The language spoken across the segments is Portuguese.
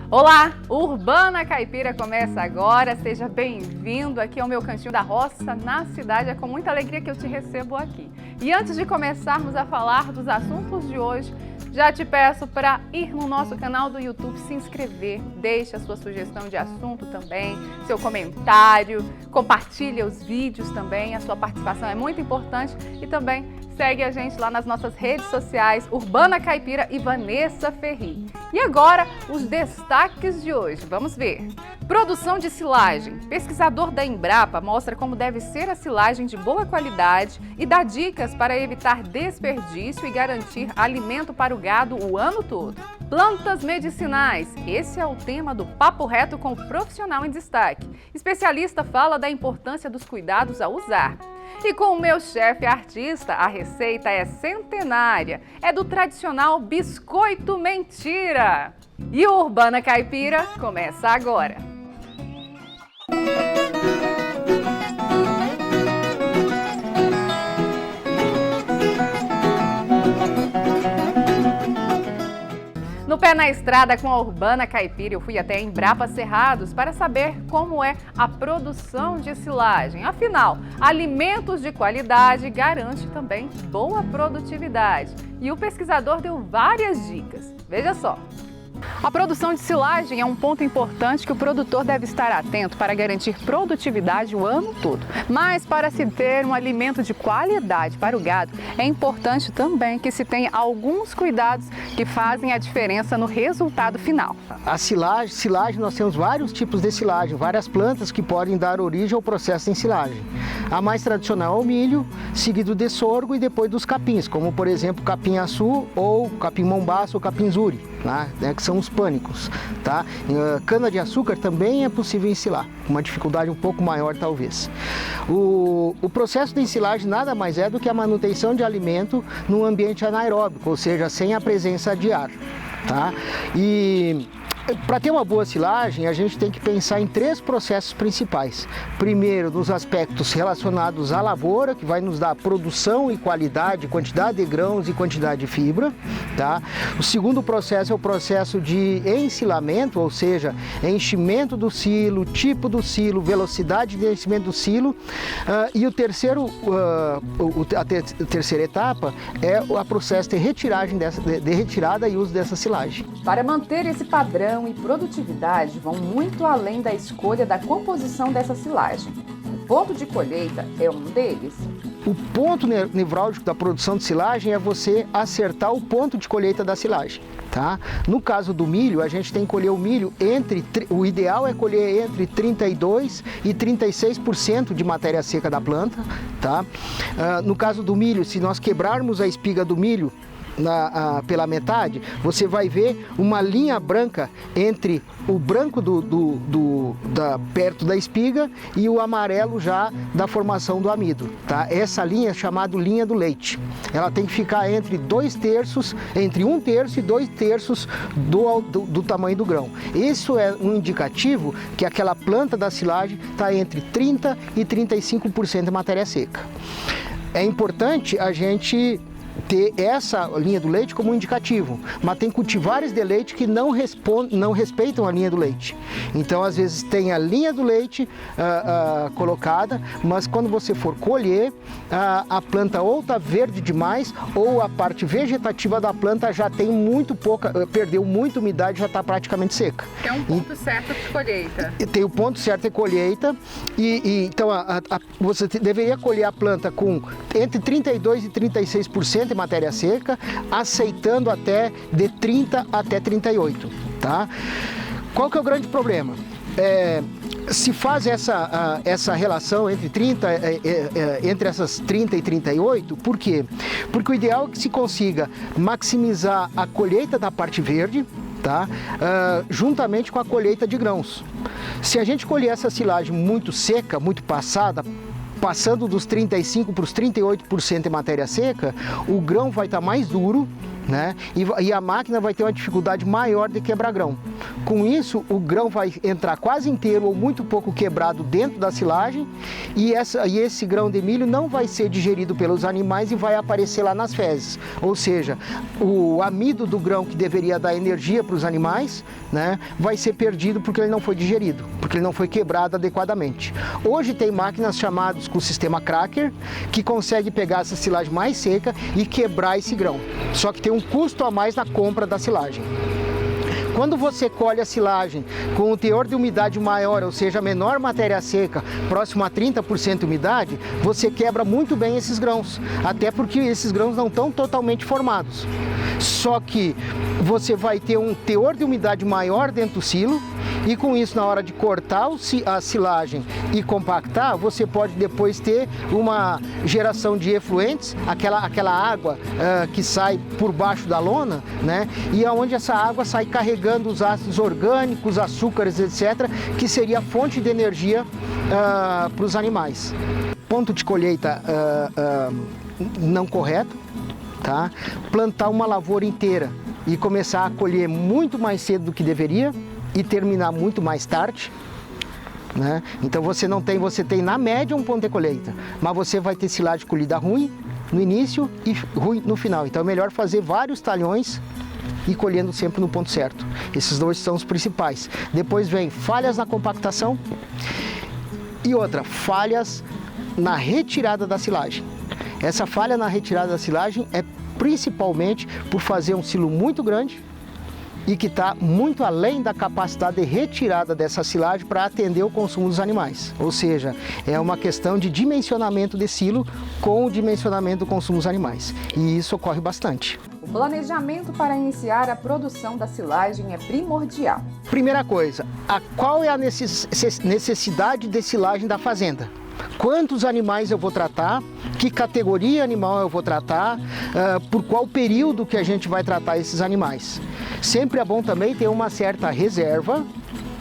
Olá, Urbana Caipira começa agora, seja bem-vindo aqui ao meu cantinho da roça na cidade, é com muita alegria que eu te recebo aqui. E antes de começarmos a falar dos assuntos de hoje, já te peço para ir no nosso canal do YouTube, se inscrever, deixe a sua sugestão de assunto também, seu comentário, compartilhe os vídeos também, a sua participação é muito importante e também segue a gente lá nas nossas redes sociais, Urbana Caipira e Vanessa Ferri. E agora, os destaques de hoje, vamos ver. Produção de silagem. Pesquisador da Embrapa mostra como deve ser a silagem de boa qualidade e dá dicas para evitar desperdício e garantir alimento para o gado o ano todo. Plantas medicinais. Esse é o tema do Papo Reto com o profissional em destaque. Especialista fala da importância dos cuidados ao usar. E com o meu chefe artista, a receita é centenária, é do tradicional biscoito mentira. E o Urbana Caipira começa agora. No Pé na Estrada com a Urbana Caipira, eu fui até Embrapa Cerrados para saber como é a produção de silagem. Afinal, alimentos de qualidade garante também boa produtividade. E o pesquisador deu várias dicas. Veja só. A produção de silagem é um ponto importante que o produtor deve estar atento para garantir produtividade o ano todo. Mas para se ter um alimento de qualidade para o gado, é importante também que se tenha alguns cuidados que fazem a diferença no resultado final. A silagem, nós temos vários tipos de silagem, várias plantas que podem dar origem ao processo de ensilagem. A mais tradicional é o milho, seguido de sorgo e depois dos capins, como por exemplo capim-açu ou capim-mombaço ou capim-zuri, né, que são os pânicos. Tá? Cana-de-açúcar também é possível ensilar, com uma dificuldade um pouco maior talvez. O processo de ensilagem nada mais é do que a manutenção de alimento num ambiente anaeróbico, ou seja, sem a presença de ar. Tá? E para ter uma boa silagem, a gente tem que pensar em três processos principais. Primeiro, nos aspectos relacionados à lavoura, que vai nos dar produção e qualidade, quantidade de grãos e quantidade de fibra. Tá? O segundo processo é o processo de ensilamento, ou seja, enchimento do silo, tipo do silo, velocidade de enchimento do silo. E o terceiro, a terceira etapa é o processo de retirada e uso dessa silagem. Para manter esse padrão e produtividade vão muito além da escolha da composição dessa silagem. O ponto de colheita é um deles. O ponto nevrálgico da produção de silagem é você acertar o ponto de colheita da silagem. Tá? No caso do milho, a gente tem que colher o milho o ideal é colher entre 32% e 36% de matéria seca da planta. Tá? No caso do milho, se nós quebrarmos a espiga do milho pela metade, você vai ver uma linha branca entre o branco perto da espiga e o amarelo já da formação do amido. Tá? Essa linha é chamada linha do leite. Ela tem que ficar entre 2/3, entre 1/3 e 2/3 do tamanho do grão. Isso é um indicativo que aquela planta da silagem está entre 30% e 35% de matéria seca. É importante a gente ter essa linha do leite como indicativo, mas tem cultivares de leite que não respeitam a linha do leite. Então, às vezes, tem a linha do leite colocada, mas quando você for colher, a planta ou está verde demais, ou a parte vegetativa da planta já tem muito pouca, perdeu muita umidade, já está praticamente seca. Tem um ponto certo de colheita. Tem o ponto certo de colheita, então você deveria colher a planta com entre 32% e 36% de matéria seca, aceitando até de 30% até 38%. Tá? Qual que é o grande problema? Se faz essa relação entre essas 30 e 38, por quê? Porque o ideal é que se consiga maximizar a colheita da parte verde, tá? Juntamente com a colheita de grãos. Se a gente colher essa silagem muito seca, muito passando dos 35% para os 38% de matéria seca, o grão vai estar mais duro, né? E a máquina vai ter uma dificuldade maior de quebrar grão. Com isso, o grão vai entrar quase inteiro ou muito pouco quebrado dentro da silagem e esse grão de milho não vai ser digerido pelos animais e vai aparecer lá nas fezes. Ou seja, o amido do grão que deveria dar energia para os animais, né, vai ser perdido porque ele não foi digerido, porque ele não foi quebrado adequadamente. Hoje tem máquinas chamadas com o sistema cracker que consegue pegar essa silagem mais seca e quebrar esse grão. Só que tem um custo a mais na compra da silagem. Quando você colhe a silagem com o teor de umidade maior, ou seja, menor matéria seca, próximo a 30% de umidade, você quebra muito bem esses grãos, até porque esses grãos não estão totalmente formados. Só que você vai ter um teor de umidade maior dentro do silo e com isso, na hora de cortar a silagem e compactar, você pode depois ter uma geração de efluentes, aquela água que sai por baixo da lona, né? E onde essa água sai carregando os ácidos orgânicos, açúcares, etc., que seria a fonte de energia para os animais. Ponto de colheita não correto, tá? Plantar uma lavoura inteira e começar a colher muito mais cedo do que deveria e terminar muito mais tarde, né? Então você tem na média um ponto de colheita, mas você vai ter silagem colhida ruim no início e ruim no final. Então é melhor fazer vários talhões e colhendo sempre no ponto certo. Esses dois são os principais. Depois vem falhas na compactação e outra, falhas na retirada da silagem. Essa falha na retirada da silagem é principalmente por fazer um silo muito grande e que está muito além da capacidade de retirada dessa silagem para atender o consumo dos animais. Ou seja, é uma questão de dimensionamento de silo com o dimensionamento do consumo dos animais. E isso ocorre bastante. O planejamento para iniciar a produção da silagem é primordial. Primeira coisa, qual é a necessidade de silagem da fazenda? Quantos animais eu vou tratar, que categoria animal eu vou tratar, por qual período que a gente vai tratar esses animais. Sempre é bom também ter uma certa reserva,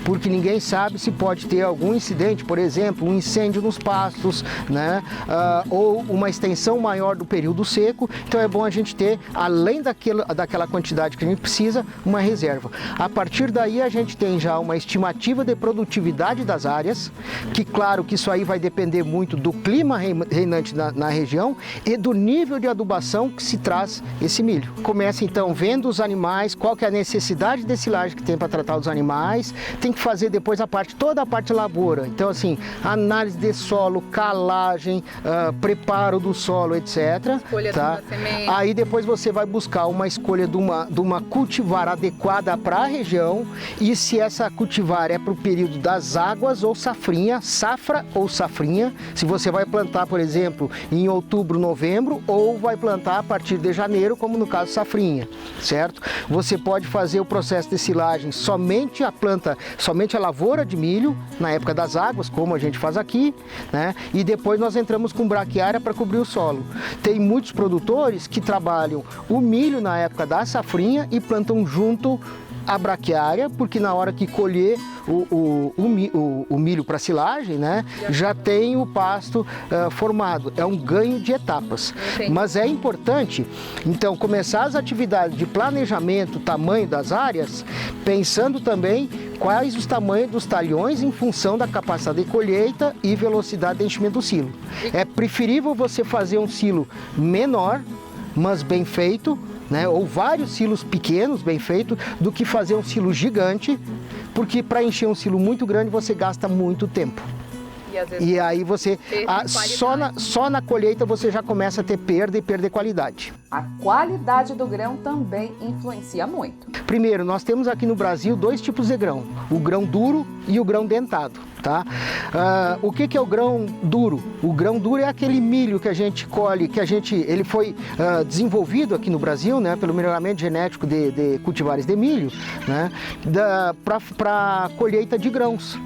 porque ninguém sabe se pode ter algum incidente, por exemplo, um incêndio nos pastos, né? Ou uma extensão maior do período seco. Então é bom a gente ter, além daquela quantidade que a gente precisa, uma reserva. A partir daí a gente tem já uma estimativa de produtividade das áreas, que claro que isso aí vai depender muito do clima reinante na região e do nível de adubação que se traz esse milho. Começa então vendo os animais, qual que é a necessidade de silagem que tem para tratar os animais, tem que fazer depois toda a parte de lavoura. Então assim, análise de solo, calagem, preparo do solo, etc. Escolha tá? da semente. Aí depois você vai buscar uma escolha de uma cultivar adequada para a região e se essa cultivar é para o período das águas ou safrinha, safra ou safrinha, se você vai plantar, por exemplo, em outubro, novembro ou vai plantar a partir de janeiro, como no caso safrinha, certo? Você pode fazer o processo de silagem somente a lavoura de milho, na época das águas, como a gente faz aqui, né? E depois nós entramos com braquiária para cobrir o solo. Tem muitos produtores que trabalham o milho na época da safrinha e plantam junto a braquiária, porque na hora que colher o milho para silagem, né, já tem o pasto formado. É um ganho de etapas. Entendi. Mas é importante, então, começar as atividades de planejamento, tamanho das áreas, pensando também quais os tamanhos dos talhões em função da capacidade de colheita e velocidade de enchimento do silo. É preferível você fazer um silo menor, mas bem feito, né, ou vários silos pequenos, bem feitos, do que fazer um silo gigante, porque para encher um silo muito grande você gasta muito tempo. E aí você, só na colheita você já começa a ter perda e perder qualidade. A qualidade do grão também influencia muito. Primeiro, nós temos aqui no Brasil dois tipos de grão, o grão duro e o grão dentado. Tá? O que é o grão duro? O grão duro é aquele milho que a gente colhe, ele foi desenvolvido aqui no Brasil, né, pelo melhoramento genético de cultivares de milho, né, para colheita de grãos.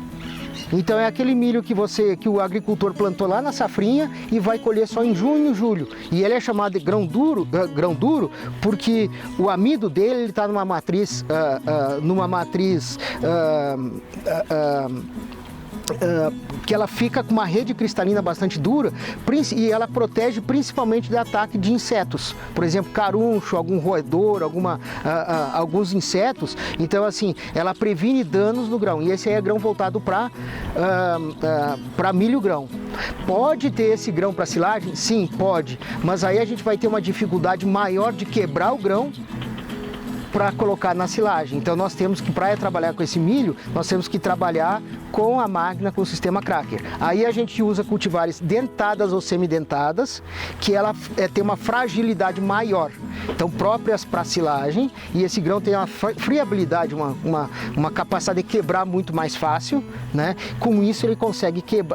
Então é aquele milho que o agricultor plantou lá na safrinha e vai colher só em junho e julho. E ele é chamado de grão duro porque o amido dele está numa matriz que ela fica com uma rede cristalina bastante dura e ela protege principalmente do ataque de insetos, por exemplo, caruncho, algum roedor, alguns insetos. Então, assim, ela previne danos no grão, e esse aí é grão voltado para milho grão. Pode ter esse grão para silagem? Sim, pode, mas aí a gente vai ter uma dificuldade maior de quebrar o grão para colocar na silagem. Então nós temos que, para trabalhar com esse milho, nós temos que trabalhar com a máquina, com o sistema Cracker. Aí a gente usa cultivares dentadas ou semidentadas, que ela tem uma fragilidade maior, então próprias para silagem, e esse grão tem uma friabilidade, uma capacidade de quebrar muito mais fácil, né? Com isso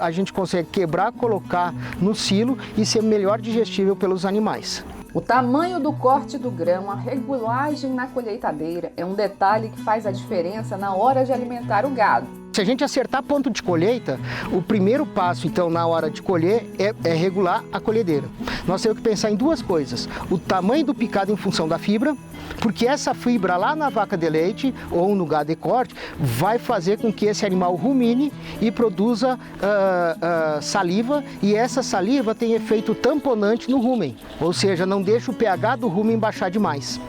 a gente consegue quebrar, colocar no silo e ser melhor digestível pelos animais. O tamanho do corte do grão, a regulagem na colheitadeira é um detalhe que faz a diferença na hora de alimentar o gado. Se a gente acertar ponto de colheita, o primeiro passo, então, na hora de colher é regular a colhedeira. Nós temos que pensar em duas coisas: o tamanho do picado em função da fibra, porque essa fibra lá na vaca de leite ou no gado de corte vai fazer com que esse animal rumine e produza saliva, e essa saliva tem efeito tamponante no rumen, ou seja, não deixa o pH do rumen baixar demais.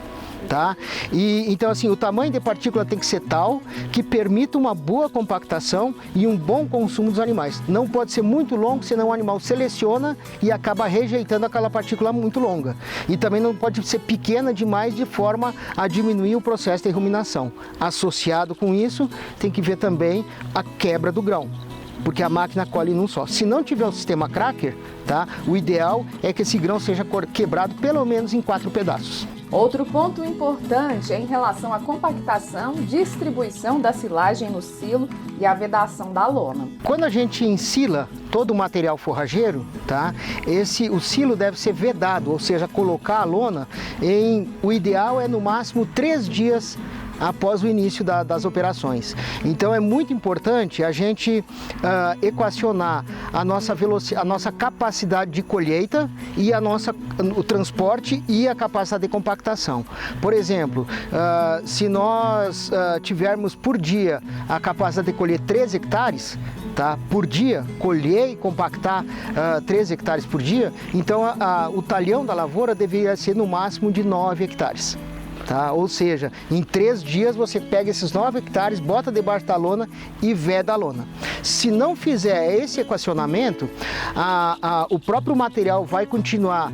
Tá? Então, assim, o tamanho de partícula tem que ser tal que permita uma boa compactação e um bom consumo dos animais. Não pode ser muito longo, senão o animal seleciona e acaba rejeitando aquela partícula muito longa. E também não pode ser pequena demais, de forma a diminuir o processo de ruminação. Associado com isso, tem que ver também a quebra do grão, porque a máquina colhe num só. Se não tiver o sistema Cracker, tá? O ideal é que esse grão seja quebrado pelo menos em 4 pedaços. Outro ponto importante é em relação à compactação, distribuição da silagem no silo e a vedação da lona. Quando a gente ensila todo o material forrageiro, tá? O silo deve ser vedado, ou seja, colocar a lona o ideal é no máximo 3 dias após o início das operações. Então é muito importante a gente equacionar a nossa capacidade de colheita e o transporte e a capacidade de compactação. Por exemplo, se nós tivermos por dia a capacidade de colher 3 hectares, tá? Por dia, colher e compactar 3 hectares por dia, então o talhão da lavoura deveria ser no máximo de 9 hectares. Tá? Ou seja, em 3 dias você pega esses 9 hectares, bota debaixo da lona e veda a lona. Se não fizer esse equacionamento, o próprio material vai continuar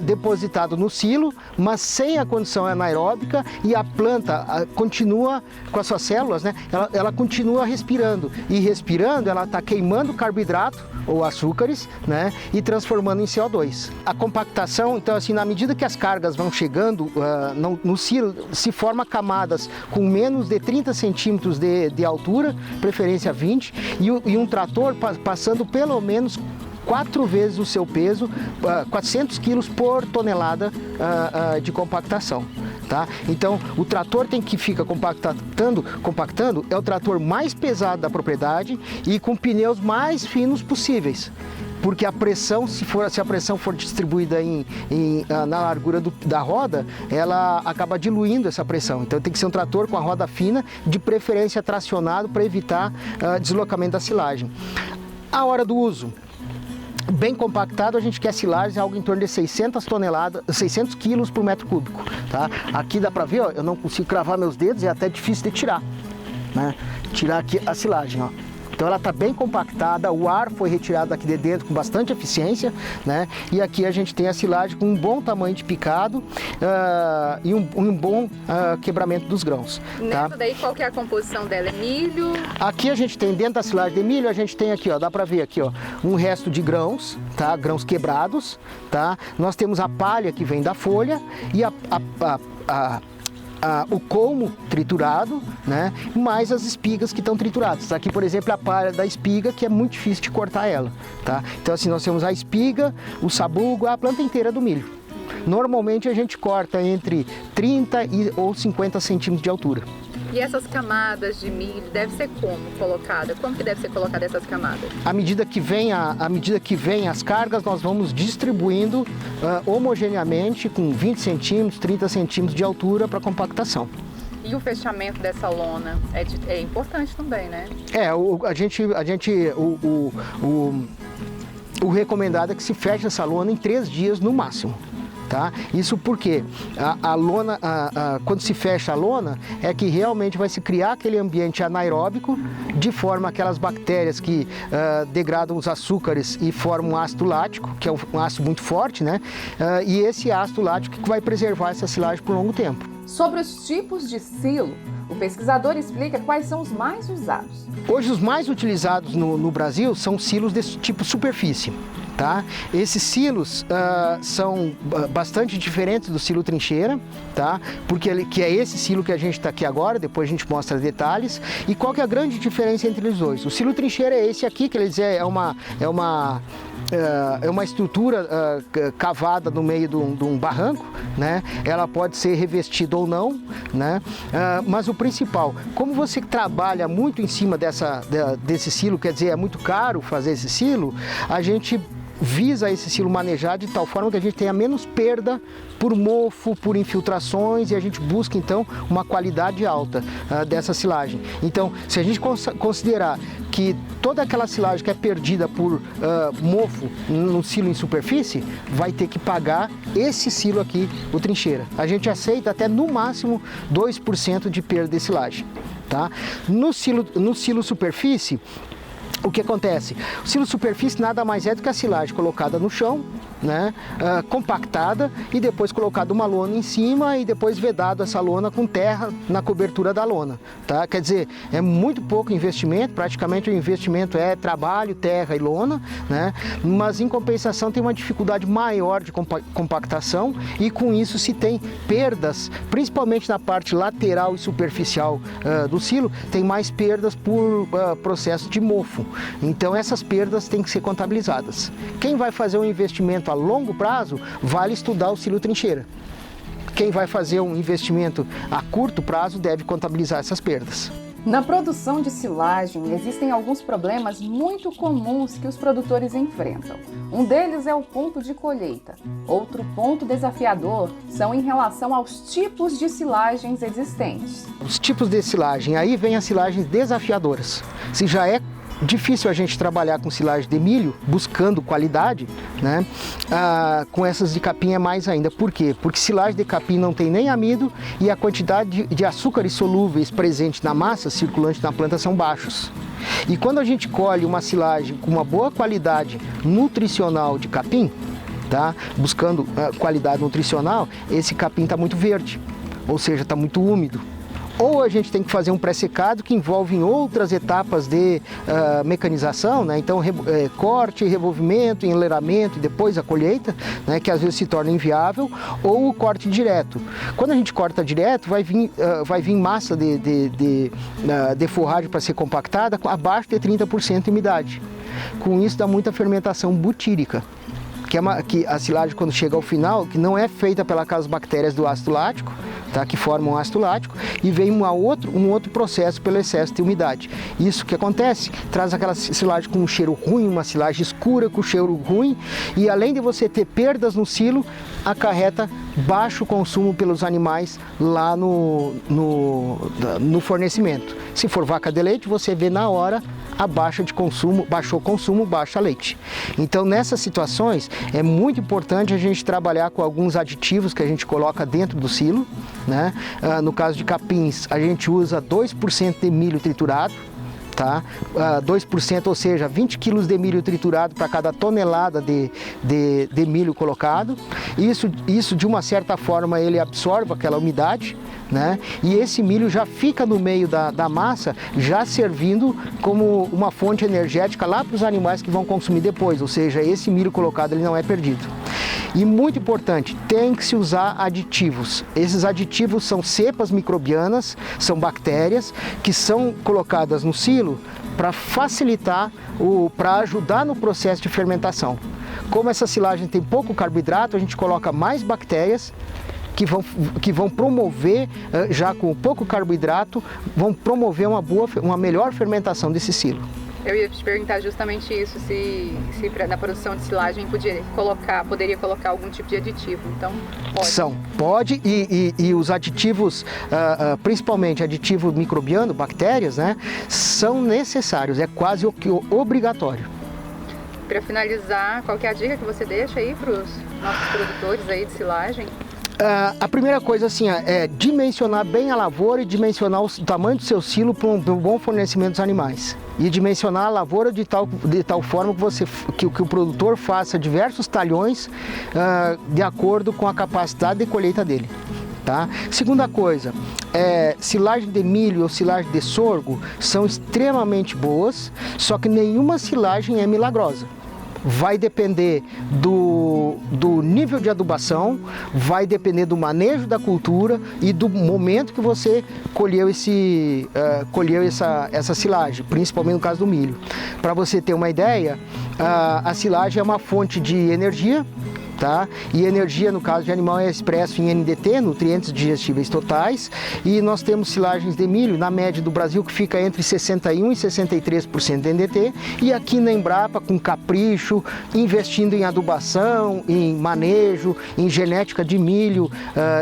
depositado no silo, mas sem a condição anaeróbica, e a planta continua com as suas células, né? Ela continua respirando, e respirando ela está queimando carboidrato ou açúcares, né? E transformando em CO2. A compactação, então, assim, na medida que as cargas vão chegando no silo, se forma camadas com menos de 30 centímetros de altura, preferência 20, e um trator passando pelo menos 4 vezes o seu peso, 400 quilos por tonelada de compactação. Tá? Então, o trator que fica compactando é o trator mais pesado da propriedade e com pneus mais finos possíveis. Porque a pressão, se a pressão for distribuída na largura da roda, ela acaba diluindo essa pressão. Então tem que ser um trator com a roda fina, de preferência tracionado, para evitar deslocamento da silagem. A hora do uso. Bem compactado, a gente quer silagem algo em torno de 600 quilos por metro cúbico. Tá? Aqui dá para ver, ó, eu não consigo cravar meus dedos, é até difícil de tirar, né? Tirar aqui a silagem, ó. Então ela está bem compactada, o ar foi retirado aqui de dentro com bastante eficiência, né? E aqui a gente tem a silagem com um bom tamanho de picado e um bom quebramento dos grãos. Nessa daí, qual que é a composição dela? É milho? Aqui a gente tem, dentro da silagem de milho, a gente tem aqui, ó, dá para ver aqui, ó, um resto de grãos, tá? Grãos quebrados, tá? Nós temos a palha que vem da folha e o colmo triturado, né? Mais as espigas que estão trituradas. Aqui, por exemplo, a palha da espiga, que é muito difícil de cortar ela, tá? Então, assim, nós temos a espiga, o sabugo, a planta inteira do milho. Normalmente a gente corta entre 30 ou 50 centímetros de altura. E essas camadas de milho deve ser como colocada? Como que deve ser colocada essas camadas? À medida que vem as cargas, nós vamos distribuindo homogeneamente com 20 centímetros, 30 centímetros de altura para compactação. E o fechamento dessa lona é importante também, né? O recomendado é que se feche essa lona em 3 dias no máximo. Tá? Isso porque a lona, quando se fecha a lona, é que realmente vai se criar aquele ambiente anaeróbico, de forma aquelas bactérias que degradam os açúcares e formam um ácido lático, que é um ácido muito forte, né? E esse ácido lático que vai preservar essa silagem por longo tempo. Sobre os tipos de silo, o pesquisador explica quais são os mais usados. Hoje os mais utilizados no Brasil são silos desse tipo superfície. Tá? Esses silos são bastante diferentes do silo trincheira, tá? Porque que é esse silo que a gente está aqui agora, depois a gente mostra detalhes. E qual que é a grande diferença entre os dois? O silo trincheira é esse aqui, que ele diz, é uma estrutura cavada no meio de um barranco, né? Ela pode ser revestida ou não, né? Mas o principal, como você trabalha muito em cima desse silo, quer dizer, é muito caro fazer esse silo, a gente visa esse silo manejar de tal forma que a gente tenha menos perda por mofo, por infiltrações, e a gente busca então uma qualidade alta dessa silagem. Então, se a gente considerar que toda aquela silagem que é perdida por mofo no silo em superfície, vai ter que pagar esse silo aqui, o trincheira. A gente aceita até no máximo 2% de perda de silagem. Tá? No silo superfície, o que acontece? O silo superfície nada mais é do que a silagem colocada no chão, né, compactada, e depois colocada uma lona em cima e depois vedado essa lona com terra na cobertura da lona. Tá? Quer dizer, é muito pouco investimento, praticamente o investimento é trabalho, terra e lona, né, mas em compensação tem uma dificuldade maior de compactação, e com isso se tem perdas, principalmente na parte lateral e superficial do silo, tem mais perdas por processo de mofo. Então essas perdas têm que ser contabilizadas. Quem vai fazer um investimento a longo prazo, vale estudar o silo trincheira. Quem vai fazer um investimento a curto prazo deve contabilizar essas perdas. Na produção de silagem, existem alguns problemas muito comuns que os produtores enfrentam. Um deles é o ponto de colheita. Outro ponto desafiador são em relação aos tipos de silagens existentes. Os tipos de silagem, aí vem as silagens desafiadoras. Se já é difícil a gente trabalhar com silagem de milho, buscando qualidade, né? Com essas de capim é mais ainda. Por quê? Porque silagem de capim não tem nem amido e a quantidade de açúcares solúveis presente na massa circulante na planta são baixos. E quando a gente colhe uma silagem com uma boa qualidade nutricional de capim, tá? Buscando qualidade nutricional, esse capim está muito verde, ou seja, está muito úmido. Ou a gente tem que fazer um pré-secado que envolve outras etapas de mecanização, né? Então corte, revolvimento, enleiramento e depois a colheita, né? Que às vezes se torna inviável, ou o corte direto. Quando a gente corta direto, vai vir massa de forragem para ser compactada abaixo de 30% de umidade. Com isso dá muita fermentação butírica. Que a silagem, quando chega ao final, que não é feita pelas bactérias do ácido lático, tá? Que formam ácido lático, e vem um outro processo pelo excesso de umidade. Isso que acontece, traz aquela silagem com um cheiro ruim, uma silagem escura com cheiro ruim, e além de você ter perdas no silo, acarreta baixo consumo pelos animais lá no fornecimento. Se for vaca de leite, você vê na hora a baixou consumo, baixa leite. Então, nessas situações, é muito importante a gente trabalhar com alguns aditivos que a gente coloca dentro do silo, né? No caso de capins, a gente usa 2% de milho triturado, tá? 2%, ou seja, 20 kg de milho triturado para cada tonelada de milho colocado. Isso, de uma certa forma, ele absorve aquela umidade, né? E esse milho já fica no meio da massa, já servindo como uma fonte energética lá para os animais que vão consumir depois, ou seja, esse milho colocado ele não é perdido. E muito importante, tem que se usar aditivos. Esses aditivos são cepas microbianas, são bactérias que são colocadas no silo para facilitar, para ajudar no processo de fermentação. Como essa silagem tem pouco carboidrato, a gente coloca mais bactérias que vão promover, já com pouco carboidrato, vão promover uma melhor fermentação desse silo. Eu ia te perguntar justamente isso, se na produção de silagem poderia colocar algum tipo de aditivo. Então, pode. Pode, e os aditivos, principalmente aditivo microbiano, bactérias, né, são necessários, é quase obrigatório. Para finalizar, qual que é a dica que você deixa aí para os nossos produtores aí de silagem? A primeira coisa assim, é dimensionar bem a lavoura e dimensionar o tamanho do seu silo para um bom fornecimento dos animais. E dimensionar a lavoura de tal forma que o produtor faça diversos talhões de acordo com a capacidade de colheita dele. Tá? Segunda coisa, silagem de milho ou silagem de sorgo são extremamente boas, só que nenhuma silagem é milagrosa. Vai depender do nível de adubação, vai depender do manejo da cultura e do momento que você colheu essa silagem, principalmente no caso do milho. Para você ter uma ideia, a silagem é uma fonte de energia, tá? E energia, no caso de animal, é expresso em NDT, nutrientes digestíveis totais, e nós temos silagens de milho, na média do Brasil, que fica entre 61% e 63% de NDT, e aqui na Embrapa, com capricho, investindo em adubação, em manejo, em genética de milho,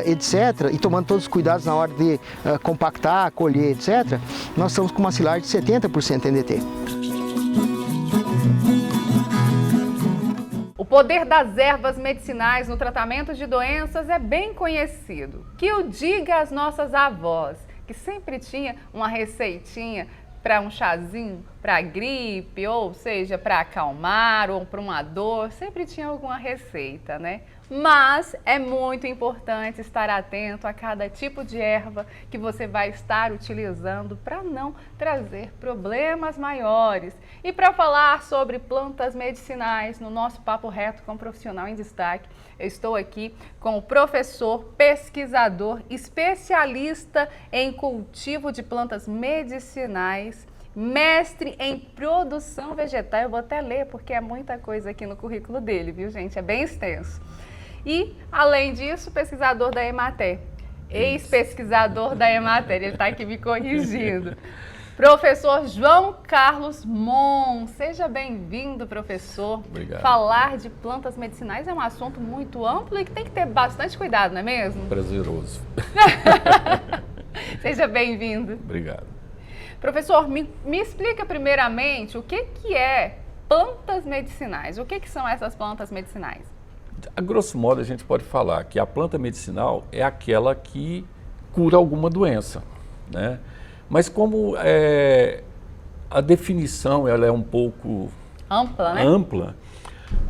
etc., e tomando todos os cuidados na hora de compactar, colher, etc., nós estamos com uma silagem de 70% NDT. O poder das ervas medicinais no tratamento de doenças é bem conhecido. Que o diga as nossas avós, que sempre tinha uma receitinha para um chazinho, para gripe, ou seja, para acalmar ou para uma dor, sempre tinha alguma receita, né? Mas é muito importante estar atento a cada tipo de erva que você vai estar utilizando para não trazer problemas maiores. E para falar sobre plantas medicinais, no nosso Papo Reto com o Profissional em Destaque, eu estou aqui com o professor, pesquisador, especialista em cultivo de plantas medicinais, mestre em produção vegetal. Eu vou até ler porque é muita coisa aqui no currículo dele, viu, gente? É bem extenso. E, além disso, pesquisador da Emater, ex-pesquisador da Emater, ele está aqui me corrigindo. Professor João Carlos Mon, seja bem-vindo, professor. Obrigado. Falar de plantas medicinais é um assunto muito amplo e que tem que ter bastante cuidado, não é mesmo? Prazeroso. Seja bem-vindo. Obrigado. Professor, me explica primeiramente o que é plantas medicinais. O que são essas plantas medicinais? A grosso modo, a gente pode falar que a planta medicinal é aquela que cura alguma doença, né? Mas como a definição ela é um pouco ampla, né?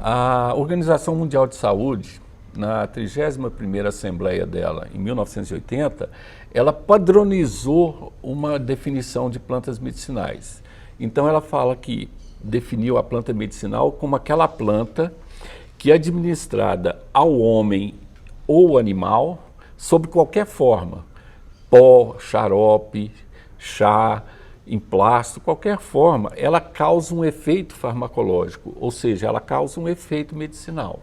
A Organização Mundial de Saúde, na 31ª Assembleia dela, em 1980, ela padronizou uma definição de plantas medicinais. Então ela fala que definiu a planta medicinal como aquela planta que é administrada ao homem ou animal sob qualquer forma, pó, xarope, chá, emplasto, qualquer forma, ela causa um efeito farmacológico, ou seja, ela causa um efeito medicinal,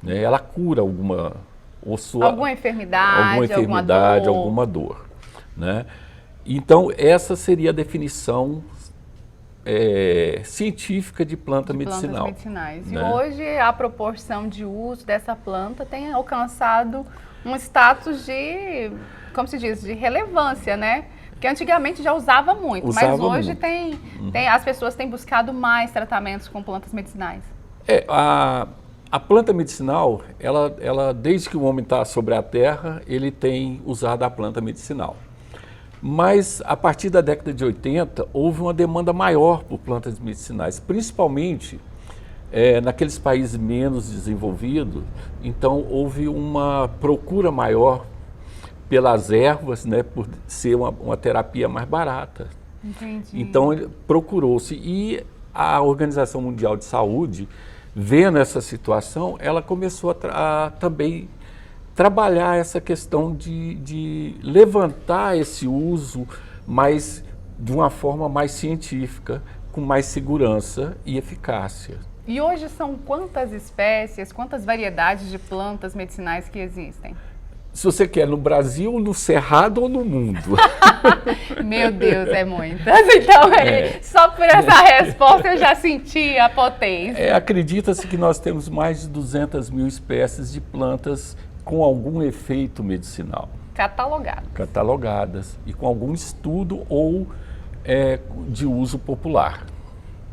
né? Ela cura alguma enfermidade, alguma dor, né? Então, essa seria a definição científica de planta medicinal. Plantas medicinais. Né? E hoje a proporção de uso dessa planta tem alcançado um status de, como se diz, de relevância, né? Porque antigamente já usava muito, mas hoje as pessoas têm buscado mais tratamentos com plantas medicinais. A planta medicinal, ela desde que o homem está sobre a terra, ele tem usado a planta medicinal. Mas, a partir da década de 80, houve uma demanda maior por plantas medicinais, principalmente naqueles países menos desenvolvidos. Então, houve uma procura maior pelas ervas, né, por ser uma terapia mais barata. Entendi. Então, procurou-se. E a Organização Mundial de Saúde, vendo essa situação, ela começou a também trabalhar essa questão de levantar esse uso mais, de uma forma mais científica, com mais segurança e eficácia. E hoje são quantas espécies, quantas variedades de plantas medicinais que existem? Se você quer no Brasil, no Cerrado ou no mundo. Meu Deus, é muitas. Então, só por essa resposta eu já senti a potência. Acredita-se que nós temos mais de 200 mil espécies de plantas com algum efeito medicinal. Catalogadas e com algum estudo ou de uso popular.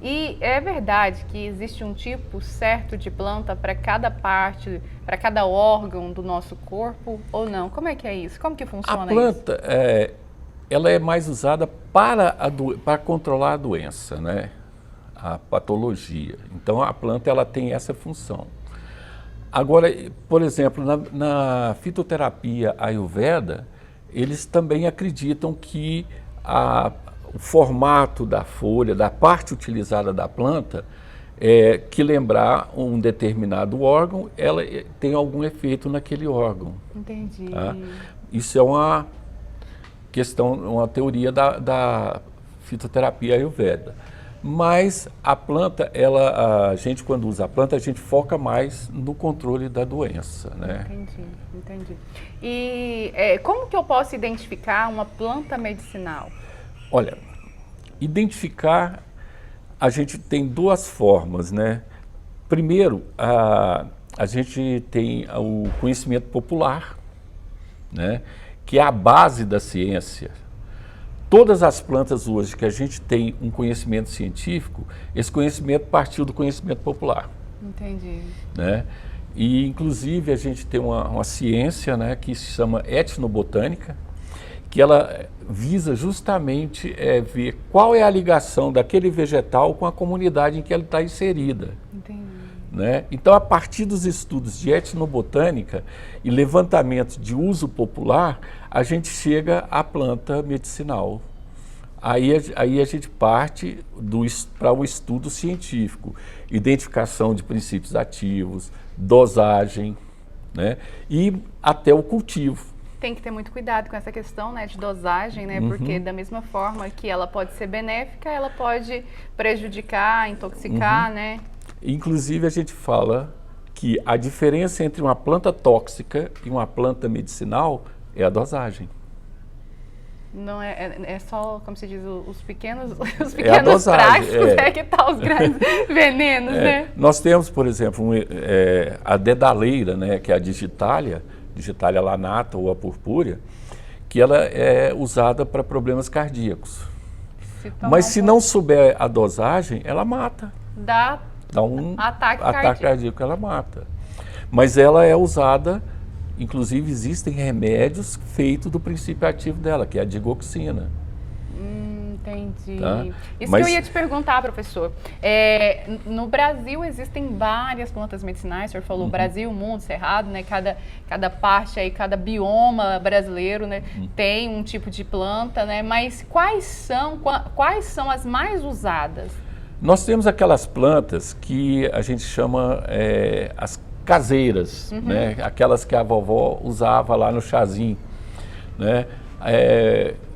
E é verdade que existe um tipo certo de planta para cada parte, para cada órgão do nosso corpo ou não? Como é que é isso? Como que funciona isso? A planta, ela é mais usada para controlar a doença, né? A patologia. Então a planta ela tem essa função. Agora, por exemplo, na fitoterapia Ayurveda, eles também acreditam que o formato da folha, da parte utilizada da planta, que lembrar um determinado órgão, ela tem algum efeito naquele órgão. Entendi. Tá? Isso é uma questão, uma teoria da fitoterapia Ayurveda. Mas a planta, a gente quando usa a planta, a gente foca mais no controle da doença, né? Entendi. E como que eu posso identificar uma planta medicinal? Olha, identificar, a gente tem duas formas, né? Primeiro, a gente tem o conhecimento popular, né? Que é a base da ciência. Todas as plantas hoje que a gente tem um conhecimento científico, esse conhecimento partiu do conhecimento popular. Entendi. Né? E, inclusive, a gente tem uma ciência, né, que se chama etnobotânica, que ela visa justamente ver qual é a ligação daquele vegetal com a comunidade em que ela está inserida. Entendi. Né? Então, a partir dos estudos de etnobotânica e levantamento de uso popular, a gente chega à planta medicinal. Aí a gente parte para o estudo científico, identificação de princípios ativos, dosagem, né? E até o cultivo. Tem que ter muito cuidado com essa questão, né, de dosagem, né? Porque da mesma forma que ela pode ser benéfica, ela pode prejudicar, intoxicar, né? Inclusive, a gente fala que a diferença entre uma planta tóxica e uma planta medicinal é a dosagem. Não é só, como se diz, os pequenos dosagem, práticos, que tá os grandes venenos, né? Nós temos, por exemplo, a dedaleira, né, que é a Digitalia lanata ou a purpúrea, que ela é usada para problemas cardíacos. Mas se não souber a dosagem, ela mata. Dá um ataque cardíaco, ela mata. Mas ela é usada, inclusive existem remédios feitos do princípio ativo dela, que é a digoxina. Entendi. Tá? Isso que eu ia te perguntar, professor. No Brasil existem várias plantas medicinais, o senhor falou Brasil, mundo, Cerrado, né? Cada parte aí, cada bioma brasileiro, né? Tem um tipo de planta, né? Mas quais são as mais usadas? Nós temos aquelas plantas que a gente chama as caseiras, né? Aquelas que a vovó usava lá no chazinho, né?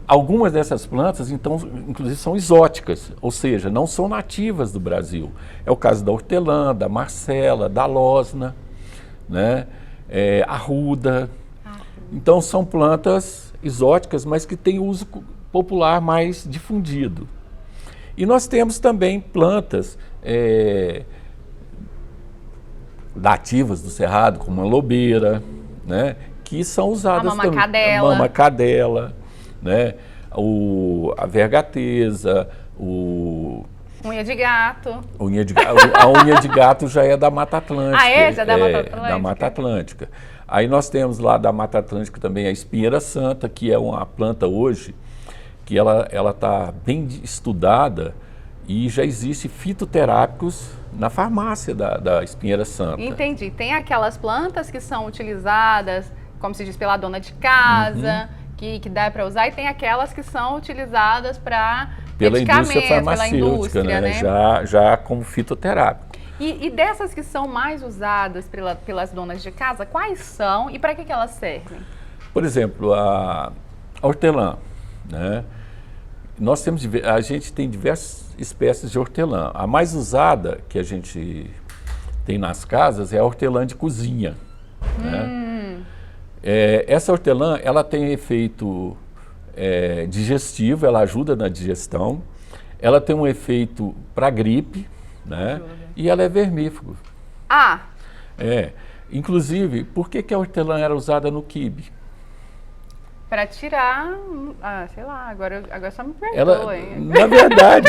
Algumas dessas plantas, então, inclusive, são exóticas, ou seja, não são nativas do Brasil. É o caso da hortelã, da marcela, da losna, né? Arruda. Então, são plantas exóticas, mas que têm uso popular mais difundido. E nós temos também plantas nativas do Cerrado, como a lobeira, né, que são usadas também. A mamacadela, né, a vergateza, unha de gato. A unha de gato já é da Mata Atlântica. Já é da Mata Atlântica? Da Mata Atlântica. Aí nós temos lá da Mata Atlântica também a espinheira santa, que é uma planta hoje que ela está bem estudada e já existe fitoterápicos na farmácia da espinheira santa. Entendi. Tem aquelas plantas que são utilizadas, como se diz, pela dona de casa, que dá para usar, e tem aquelas que são utilizadas pela indústria farmacêutica, né? Já como fitoterápico. E dessas que são mais usadas pelas donas de casa, quais são e para que elas servem? Por exemplo, a hortelã, né? A gente tem diversas espécies de hortelã. A mais usada que a gente tem nas casas é a hortelã de cozinha. Né? Essa hortelã, ela tem efeito digestivo, ela ajuda na digestão, ela tem um efeito para gripe, né? E ela é vermífugo. Ah! Inclusive, por que a hortelã era usada no quibe? Para tirar, sei lá, agora só me perdoa, hein? Na verdade,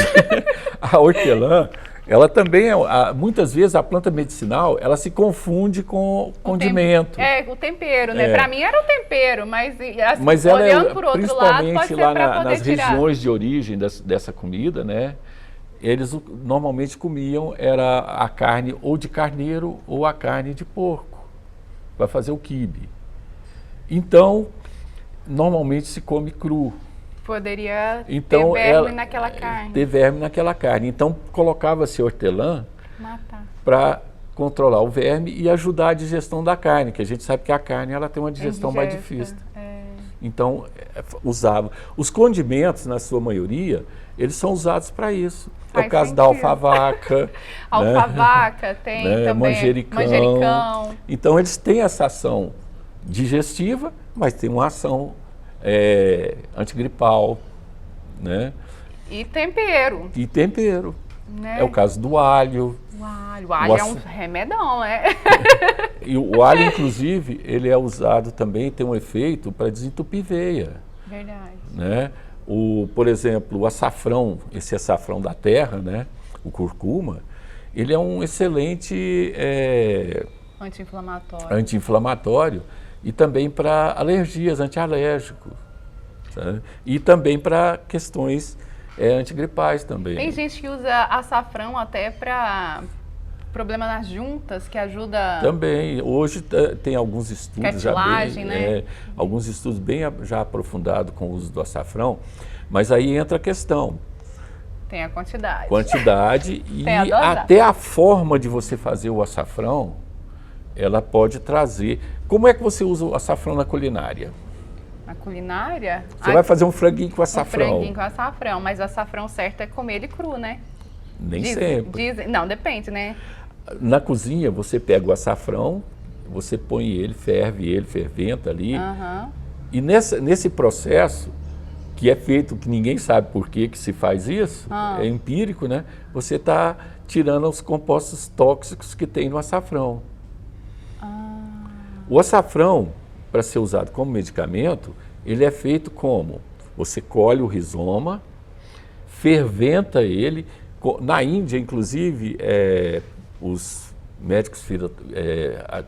a hortelã, ela também muitas vezes a planta medicinal, ela se confunde com condimento. O tempero, né? Para mim era o tempero, mas ela olhando por outro lado, pode ser lá para poder nas tirar. regiões de origem dessa comida, né? Eles normalmente comiam era a carne ou de carneiro ou a carne de porco, para fazer o quibe. Então, normalmente se come cru. Poderia ter verme naquela carne. Ter verme naquela carne. Então, colocava-se hortelã para controlar o verme e ajudar a digestão da carne, que a gente sabe que a carne ela tem uma digestão mais difícil. Então, usava. Os condimentos, na sua maioria, eles são usados para isso. É o caso da alfavaca. Alfavaca, tem também manjericão. Então, eles têm essa ação digestiva, mas tem uma ação antigripal, né? E tempero. Né? É o caso do alho. O alho é um remedão, né? E o alho, inclusive, ele é usado também, tem um efeito para desentupir veia. Verdade. Né? Por exemplo, o açafrão, esse açafrão da terra, né? O curcuma, ele é um excelente anti-inflamatório e também para alergias, antialérgico. Sabe? E também para questões antigripais também. Tem gente que usa açafrão até para problema nas juntas, que ajuda... Também. Hoje tem alguns estudos alguns estudos bem já aprofundados com o uso do açafrão, mas aí entra a questão. Tem a quantidade. E até a forma de você fazer o açafrão, ela pode trazer... Como é que você usa o açafrão na culinária? Na culinária? Você vai fazer um franguinho com açafrão. Um franguinho com açafrão, mas o açafrão certo é comer ele cru, né? Nem sempre. Não, depende, né? Na cozinha, você pega o açafrão, você põe ele, ferventa ali. E nesse processo, que é feito, que ninguém sabe por que se faz isso, é empírico, né? Você está tirando os compostos tóxicos que tem no açafrão. O açafrão, para ser usado como medicamento, ele é feito como? Você colhe o rizoma, ferventa ele. Na Índia, inclusive, os médicos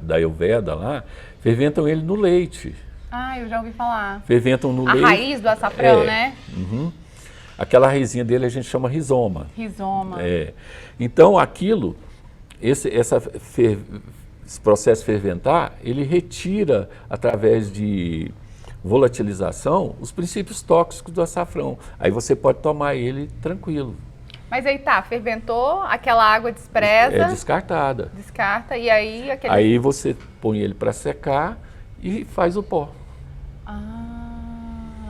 da Ayurveda lá, ferventam ele no leite. Eu já ouvi falar. Ferventam no leite. A raiz do açafrão, né? Aquela raizinha dele a gente chama rizoma. Rizoma. Então, esse processo ferventar, ele retira, através de volatilização, os princípios tóxicos do açafrão. Aí você pode tomar ele tranquilo. Mas aí ferventou, aquela água despreza. É descartada. Descarta, e aí... Aí você põe ele para secar e faz o pó.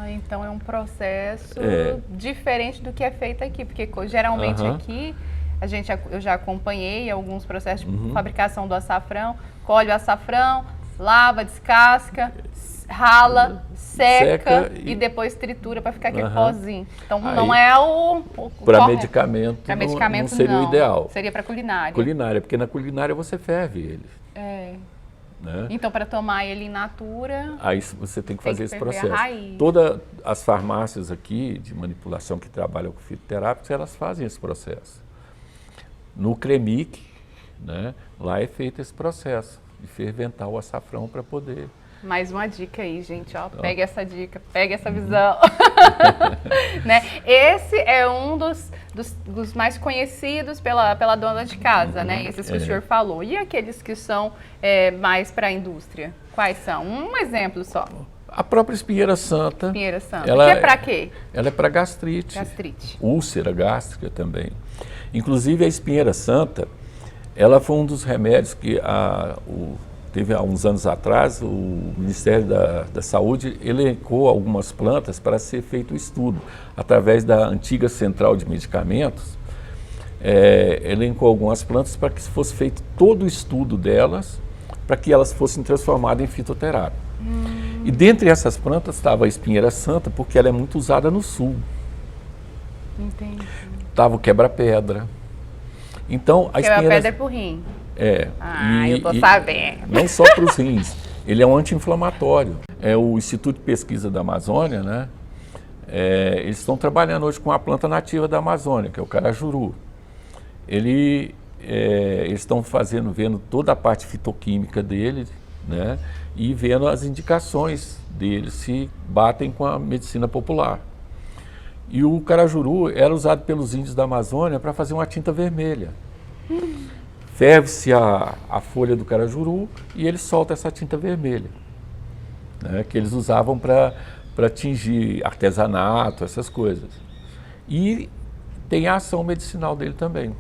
Então é um processo diferente do que é feito aqui, porque geralmente aqui... Eu já acompanhei alguns processos de fabricação do açafrão, colhe o açafrão, lava, descasca, rala, seca e depois tritura para ficar aquele pozinho. Então não é o para medicamento, não seria o ideal. Seria para culinária. Culinária, porque na culinária você ferve ele. Né? Então, para tomar ele in natura... Aí você tem que fazer esse processo. Todas as farmácias aqui de manipulação que trabalham com fitoterápicos, elas fazem esse processo. No Cremic, né, lá é feito esse processo de ferventar o açafrão para poder... Mais uma dica aí, gente, ó, pega essa dica, pega essa visão. Né? Esse é um dos mais conhecidos pela dona de casa, né? Esses que o senhor falou. E aqueles que são mais para a indústria? Quais são? Um exemplo só. A própria espinheira santa. Espinheira santa. Que é para quê? Ela é para gastrite. Úlcera gástrica também. Inclusive a espinheira santa, ela foi um dos remédios que teve há uns anos atrás, o Ministério da Saúde elencou algumas plantas para ser feito o estudo. Através da antiga Central de Medicamentos, elencou algumas plantas para que fosse feito todo o estudo delas, para que elas fossem transformadas em fitoterápico. E dentre essas plantas estava a espinheira santa, porque ela é muito usada no sul. Entendi. Estava o quebra-pedra. Então, a espinheira... Quebra-pedra é pro rim. É. Eu tô sabendo. Não só para os rins, ele é um anti-inflamatório. É o Instituto de Pesquisa da Amazônia, né? Eles estão trabalhando hoje com a planta nativa da Amazônia, que é o carajuru. Eles estão vendo toda a parte fitoquímica dele, né? E vendo as indicações dele, se batem com a medicina popular. E o carajuru era usado pelos índios da Amazônia para fazer uma tinta vermelha. Ferve-se a folha do carajuru e ele solta essa tinta vermelha, né? Que eles usavam para tingir artesanato, essas coisas. E tem a ação medicinal dele também.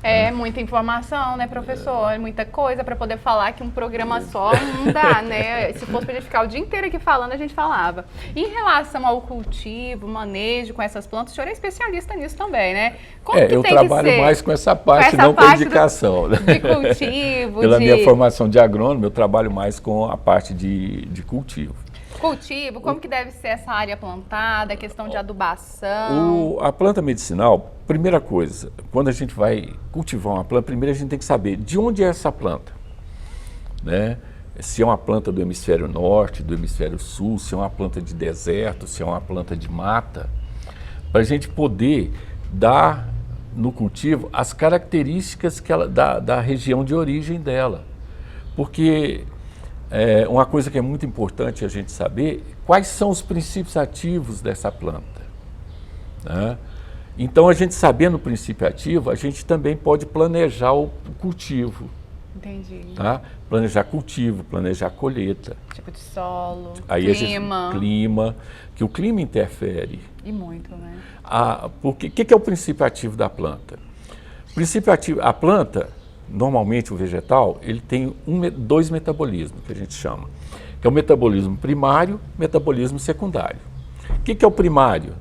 É muita informação, né, professor? Muita coisa para poder falar que um programa só não dá, né? Se fosse para gente ficar o dia inteiro aqui falando, a gente falava. E em relação ao cultivo, manejo com essas plantas, o senhor é especialista nisso também, né? Como que eu tem trabalho que ser? mais com essa parte, não com a indicação. De cultivo, Pela minha formação de agrônomo, eu trabalho mais com a parte de cultivo. Cultivo, como que deve ser essa área plantada, a questão de adubação? A planta medicinal, primeira coisa, quando a gente vai cultivar uma planta, primeiro a gente tem que saber de onde é essa planta, né? Se é uma planta do hemisfério norte, do hemisfério sul, se é uma planta de deserto, se é uma planta de mata, para a gente poder dar no cultivo as características da região de origem dela. Porque uma coisa que é muito importante a gente saber, quais são os princípios ativos dessa planta, né? Então, a gente sabendo o princípio ativo, a gente também pode planejar o cultivo. Entendi. Tá? Planejar cultivo, planejar colheita. Tipo de solo, Aí clima. Clima, que o clima interfere. E muito, né? Porque o que é o princípio ativo da planta? O princípio ativo, a planta, normalmente o vegetal, ele tem dois metabolismos, que a gente chama. Que é o metabolismo primário e o metabolismo secundário. O que é o primário?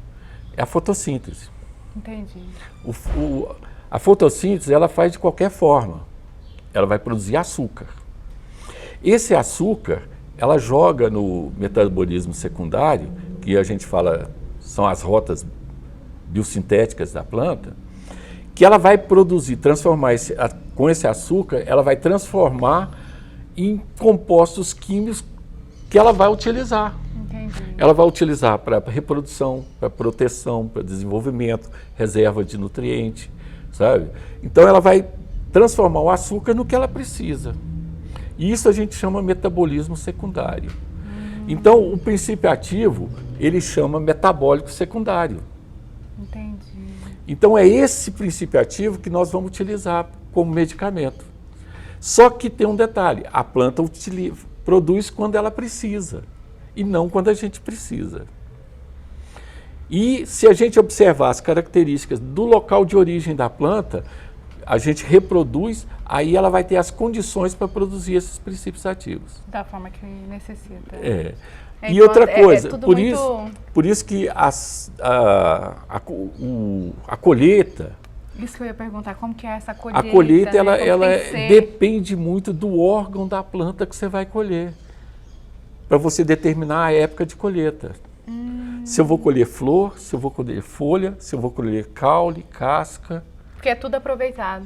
É a fotossíntese. Entendi. A fotossíntese, ela faz de qualquer forma. Ela vai produzir açúcar. Esse açúcar, ela joga no metabolismo secundário, que a gente fala, são as rotas biosintéticas da planta, que ela vai produzir, com esse açúcar, ela vai transformar em compostos químicos que ela vai utilizar. Entendi. Ela vai utilizar para reprodução, para proteção, para desenvolvimento, reserva de nutriente, sabe? Então ela vai transformar o açúcar no que ela precisa. E isso a gente chama metabolismo secundário. Então o princípio ativo, ele chama metabólico secundário. Entendi. Então é esse princípio ativo que nós vamos utilizar como medicamento. Só que tem um detalhe, a planta produz quando ela precisa e não quando a gente precisa. E se a gente observar as características do local de origem da planta, a gente reproduz, aí ela vai ter as condições para produzir esses princípios ativos. Da forma que necessita. E então, outra coisa, por isso que a colheita... Isso que eu ia perguntar, como que é essa colheita? A colheita, né? ela depende muito do órgão da planta que você vai colher, para você determinar a época de colheita. Se eu vou colher flor, se eu vou colher folha, se eu vou colher caule, casca. Porque é tudo aproveitado.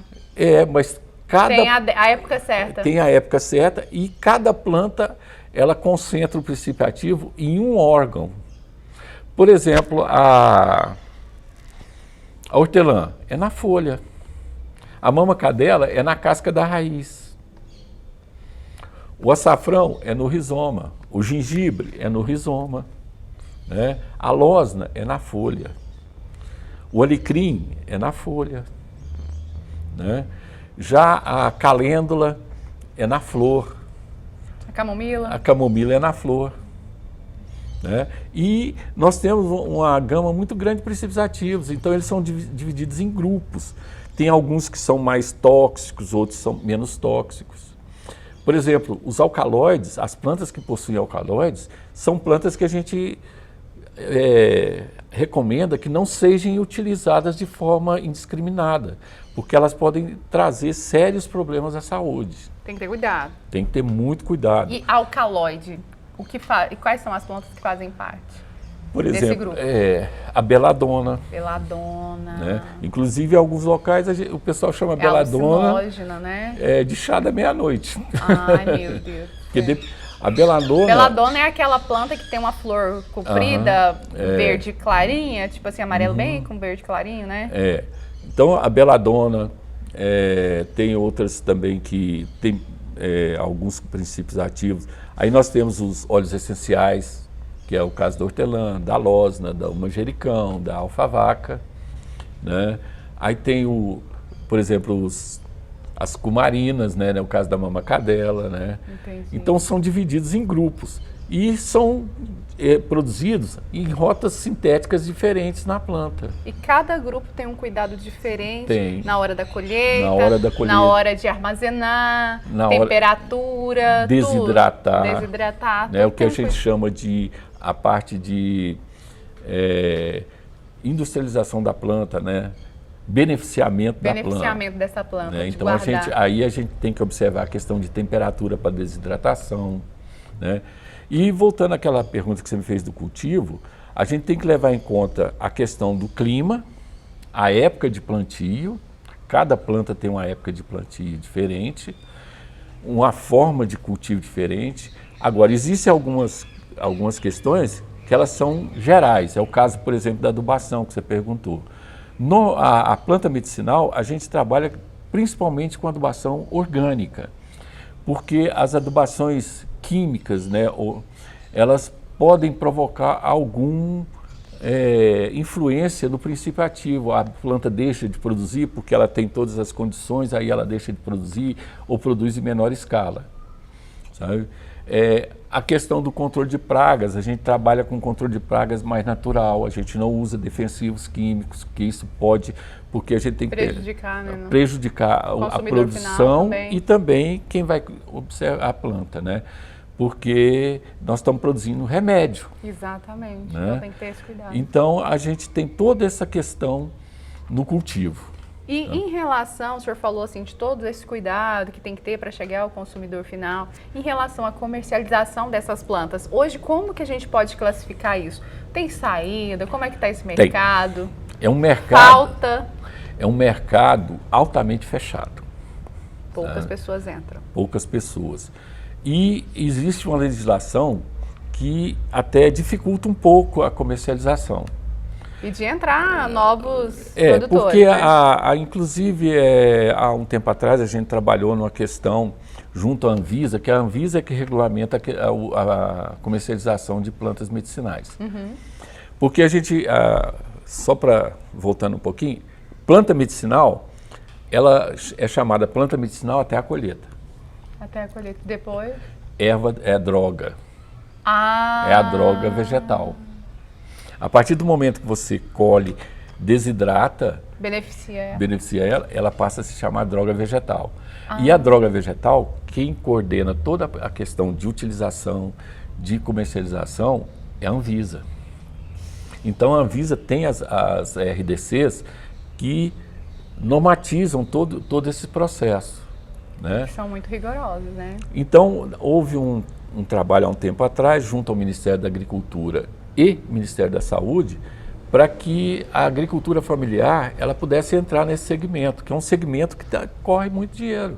Mas cada... Tem a época certa. Tem a época certa e cada planta, ela concentra o princípio ativo em um órgão. Por exemplo, a hortelã é na folha. A mama-cadela é na casca da raiz. O açafrão é no rizoma. O gengibre é no rizoma, né? A losna é na folha. O alecrim é na folha, né? Já a calêndula é na flor. A camomila? A camomila é na flor, né? E nós temos uma gama muito grande de princípios ativos, então eles são divididos em grupos. Tem alguns que são mais tóxicos, outros são menos tóxicos. Por exemplo, os alcaloides, as plantas que possuem alcaloides, são plantas que a gente recomenda que não sejam utilizadas de forma indiscriminada, porque elas podem trazer sérios problemas à saúde. Tem que ter cuidado. Tem que ter muito cuidado. E alcaloide, e quais são as plantas que fazem parte? Por desse exemplo, grupo? A beladona. Beladona. Né? Inclusive, em alguns locais, o pessoal chama beladona alucinógena, né? de chá da meia-noite. Ai, meu Deus. A beladona... Beladona é aquela planta que tem uma flor comprida, verde clarinha, tipo assim, amarelo bem com verde clarinho, né? Então, a beladona, tem outras também que tem alguns princípios ativos. Aí nós temos os óleos essenciais, que é o caso da hortelã, da losna, do manjericão, da alfavaca, né? Aí tem, por exemplo, as cumarinas, né? O caso da mamacadela, né? Entendi. Então são divididos em grupos e são produzidos em rotas sintéticas diferentes na planta. E cada grupo tem um cuidado diferente na hora da colheita, na hora de armazenar, temperatura, desidratar, né? O que a gente chama de a parte de industrialização da planta, né? Beneficiamento dessa planta. Né? Então a gente tem que observar a questão de temperatura para desidratação, né? E voltando àquela pergunta que você me fez do cultivo, a gente tem que levar em conta a questão do clima, a época de plantio, cada planta tem uma época de plantio diferente, uma forma de cultivo diferente. Agora, existem algumas questões que elas são gerais, é o caso, por exemplo, da adubação que você perguntou. A planta medicinal, a gente trabalha principalmente com adubação orgânica, porque as adubações químicas, né, elas podem provocar alguma influência no princípio ativo. A planta deixa de produzir porque ela tem todas as condições, aí ela deixa de produzir ou produz em menor escala, sabe? A questão do controle de pragas, a gente trabalha com controle de pragas mais natural, a gente não usa defensivos químicos, que isso pode, porque a gente tem que prejudicar a produção e também quem vai observar a planta, né? Porque nós estamos produzindo remédio. Exatamente, né? Então tem que ter esse cuidado. Então a gente tem toda essa questão no cultivo. E em relação, o senhor falou assim, de todo esse cuidado que tem que ter para chegar ao consumidor final, em relação à comercialização dessas plantas, hoje como que a gente pode classificar isso? Tem saída? Como é que está esse mercado? É um mercado... Falta? É um mercado altamente fechado. Poucas pessoas entram. Poucas pessoas. E existe uma legislação que até dificulta um pouco a comercialização. E de entrar novos produtores. Porque, inclusive, há um tempo atrás a gente trabalhou numa questão junto à Anvisa, que a Anvisa é que regulamenta a comercialização de plantas medicinais. Uhum. Porque a gente, só para voltando um pouquinho, planta medicinal, ela é chamada planta medicinal até a colheita. Até a colheita. Depois? Erva é droga. Ah! É a droga vegetal. A partir do momento que você colhe, desidrata, beneficia ela passa a se chamar droga vegetal. E a droga vegetal, quem coordena toda a questão de utilização, de comercialização, é a Anvisa. Então a Anvisa tem as RDCs que normatizam todo esse processo. Né? São muito rigorosos, né? Então houve um trabalho há um tempo atrás, junto ao Ministério da Agricultura e Ministério da Saúde, para que a agricultura familiar ela pudesse entrar nesse segmento, que é um segmento que corre muito dinheiro.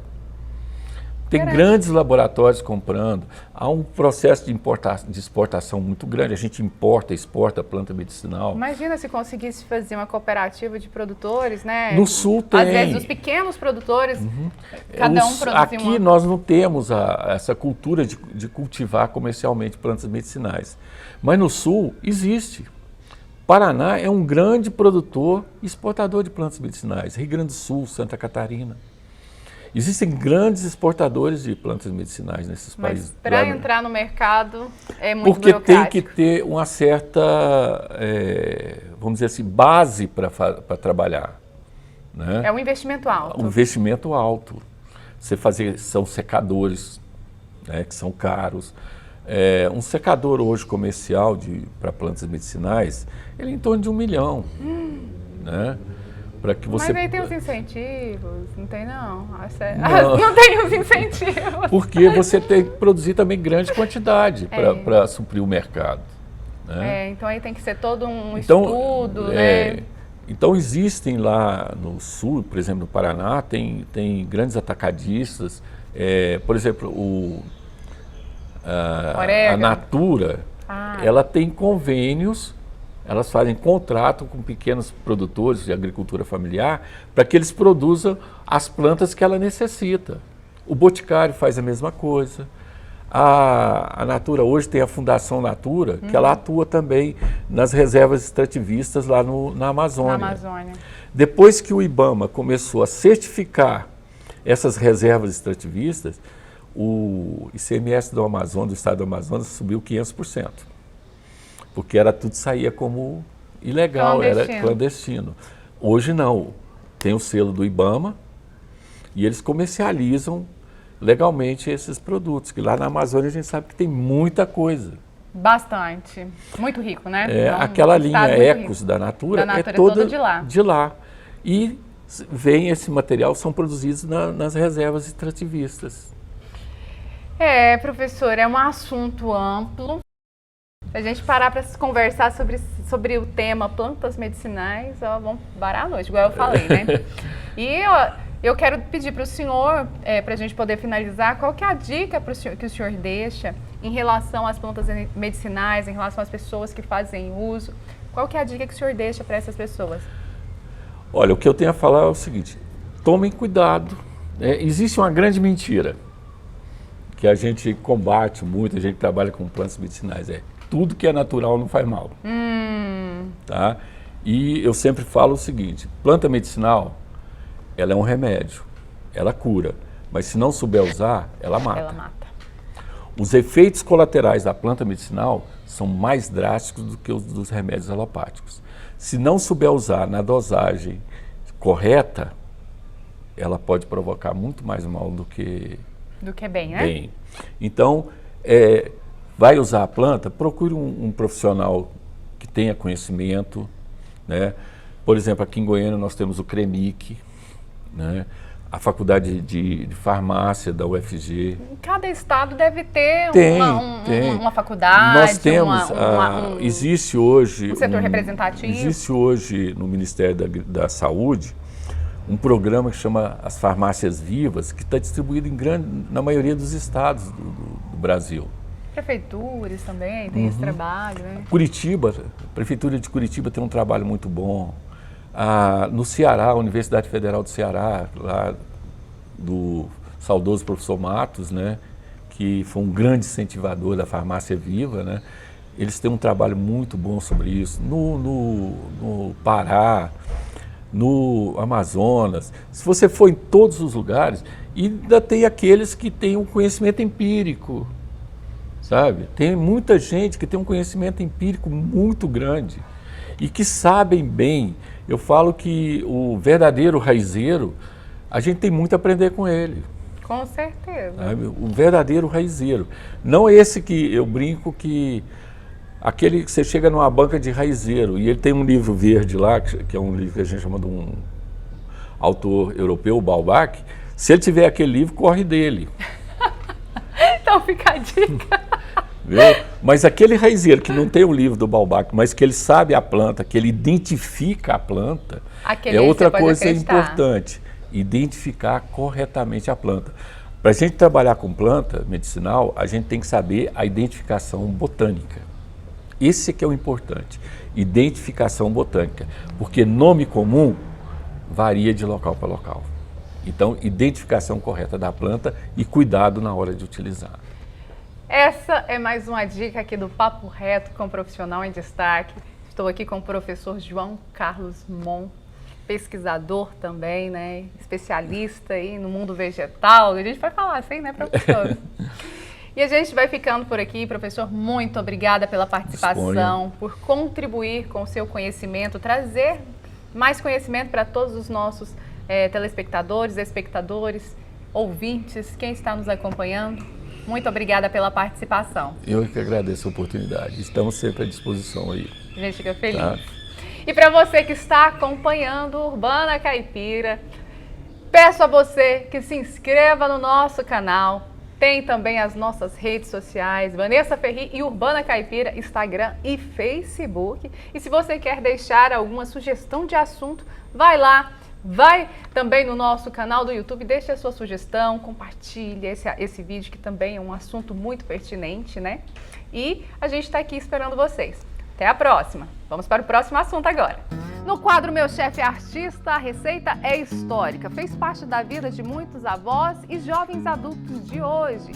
Tem grandes laboratórios comprando, há um processo de exportação muito grande, a gente importa e exporta planta medicinal. Imagina se conseguisse fazer uma cooperativa de produtores, né? No Sul tem. Às vezes os pequenos produtores, cada um produz Aqui nós não temos essa cultura de cultivar comercialmente plantas medicinais. Mas no Sul existe. Paraná é um grande produtor e exportador de plantas medicinais. Rio Grande do Sul, Santa Catarina. Existem grandes exportadores de plantas medicinais nesses países. Mas para entrar no mercado é muito burocrático. Porque tem que ter uma certa, vamos dizer assim, base para trabalhar. Né? É um investimento alto. Um investimento alto. São secadores, né, que são caros. Um secador hoje comercial para plantas medicinais, ele é em torno de 1 milhão. Né? Para que você... Mas aí tem os incentivos, não tem não? Não tem os incentivos. Porque você tem que produzir também grande quantidade para suprir o mercado. Né? Então aí tem que ser todo um estudo, né? Então existem lá no sul, por exemplo, no Paraná, tem grandes atacadistas. Por exemplo, a Natura, ela tem convênios, elas fazem contrato com pequenos produtores de agricultura familiar para que eles produzam as plantas que ela necessita. O Boticário faz a mesma coisa. A Natura hoje tem a Fundação Natura, que ela atua também nas reservas extrativistas lá na Amazônia. Depois que o IBAMA começou a certificar essas reservas extrativistas, o ICMS do Amazonas, do estado do Amazonas, subiu 500%. Porque tudo saía como ilegal, era clandestino. Hoje não. Tem o selo do IBAMA e eles comercializam legalmente esses produtos, que lá na Amazônia a gente sabe que tem muita coisa. Bastante. Muito rico, né? Aquela linha Ecos da Natura é toda de lá. E vem esse material, são produzidos nas reservas extrativistas. Professor, é um assunto amplo. Se a gente parar para conversar sobre o tema plantas medicinais, vamos parar a noite, igual eu falei, né? E eu quero pedir para o senhor, para a gente poder finalizar, qual que é a dica que o senhor deixa em relação às plantas medicinais, em relação às pessoas que fazem uso? Qual que é a dica que o senhor deixa para essas pessoas? Olha, o que eu tenho a falar é o seguinte, tomem cuidado. Existe uma grande mentira que a gente combate muito, a gente trabalha com plantas medicinais, tudo que é natural não faz mal. Tá? E eu sempre falo o seguinte, planta medicinal, ela é um remédio, ela cura, mas se não souber usar, ela mata. Os efeitos colaterais da planta medicinal são mais drásticos do que os dos remédios alopáticos. Se não souber usar na dosagem correta, ela pode provocar muito mais mal do que bem, né? Então, vai usar a planta, procure um profissional que tenha conhecimento, né? Por exemplo, aqui em Goiânia nós temos o CREMIC, né? A Faculdade de Farmácia da UFG. Cada estado deve ter uma faculdade, nós temos, existe hoje um setor representativo. Existe hoje no Ministério da Saúde um programa que chama as Farmácias Vivas, que está distribuído na maioria dos estados do Brasil. Prefeituras também tem esse trabalho, né? Curitiba, a Prefeitura de Curitiba tem um trabalho muito bom. No Ceará, a Universidade Federal do Ceará, lá do saudoso professor Matos, né, que foi um grande incentivador da farmácia viva, né, eles têm um trabalho muito bom sobre isso. No Pará, no Amazonas, se você for em todos os lugares, ainda tem aqueles que têm um conhecimento empírico, sabe? Tem muita gente que tem um conhecimento empírico muito grande e que sabem bem. Eu falo que o verdadeiro raizeiro, a gente tem muito a aprender com ele. Com certeza. Sabe? O verdadeiro raizeiro. Não esse que eu brinco que... Aquele que você chega numa banca de raizeiro e ele tem um livro verde lá, que é um livro que a gente chama de um autor europeu, o Balzac. Se ele tiver aquele livro, corre dele. Então fica a dica. Viu? Mas aquele raizeiro que não tem o livro do Balzac, mas que ele sabe a planta, que ele identifica a planta, é outra coisa importante. Identificar corretamente a planta. Para a gente trabalhar com planta medicinal, a gente tem que saber a identificação botânica. Esse que é o importante, identificação botânica, porque nome comum varia de local para local. Então, identificação correta da planta e cuidado na hora de utilizar. Essa é mais uma dica aqui do Papo Reto com o Profissional em Destaque. Estou aqui com o professor João Carlos Mon, pesquisador também, né? Especialista aí no mundo vegetal. A gente vai falar assim, né, professor? E a gente vai ficando por aqui. Professor, muito obrigada pela participação, por contribuir com o seu conhecimento, trazer mais conhecimento para todos os nossos telespectadores, espectadores, ouvintes, quem está nos acompanhando. Muito obrigada pela participação. Eu que agradeço a oportunidade. Estamos sempre à disposição aí. A gente fica feliz. Tá? E para você que está acompanhando Urbana Caipira, peço a você que se inscreva no nosso canal. Tem também as nossas redes sociais, Vanessa Ferri e Urbana Caipira, Instagram e Facebook. E se você quer deixar alguma sugestão de assunto, vai lá. Vai também no nosso canal do YouTube, deixe a sua sugestão, compartilhe esse vídeo que também é um assunto muito pertinente, né? E a gente está aqui esperando vocês. Até a próxima. Vamos para o próximo assunto agora. No quadro Meu Chefe é Artista, a receita é histórica. Fez parte da vida de muitos avós e jovens adultos de hoje.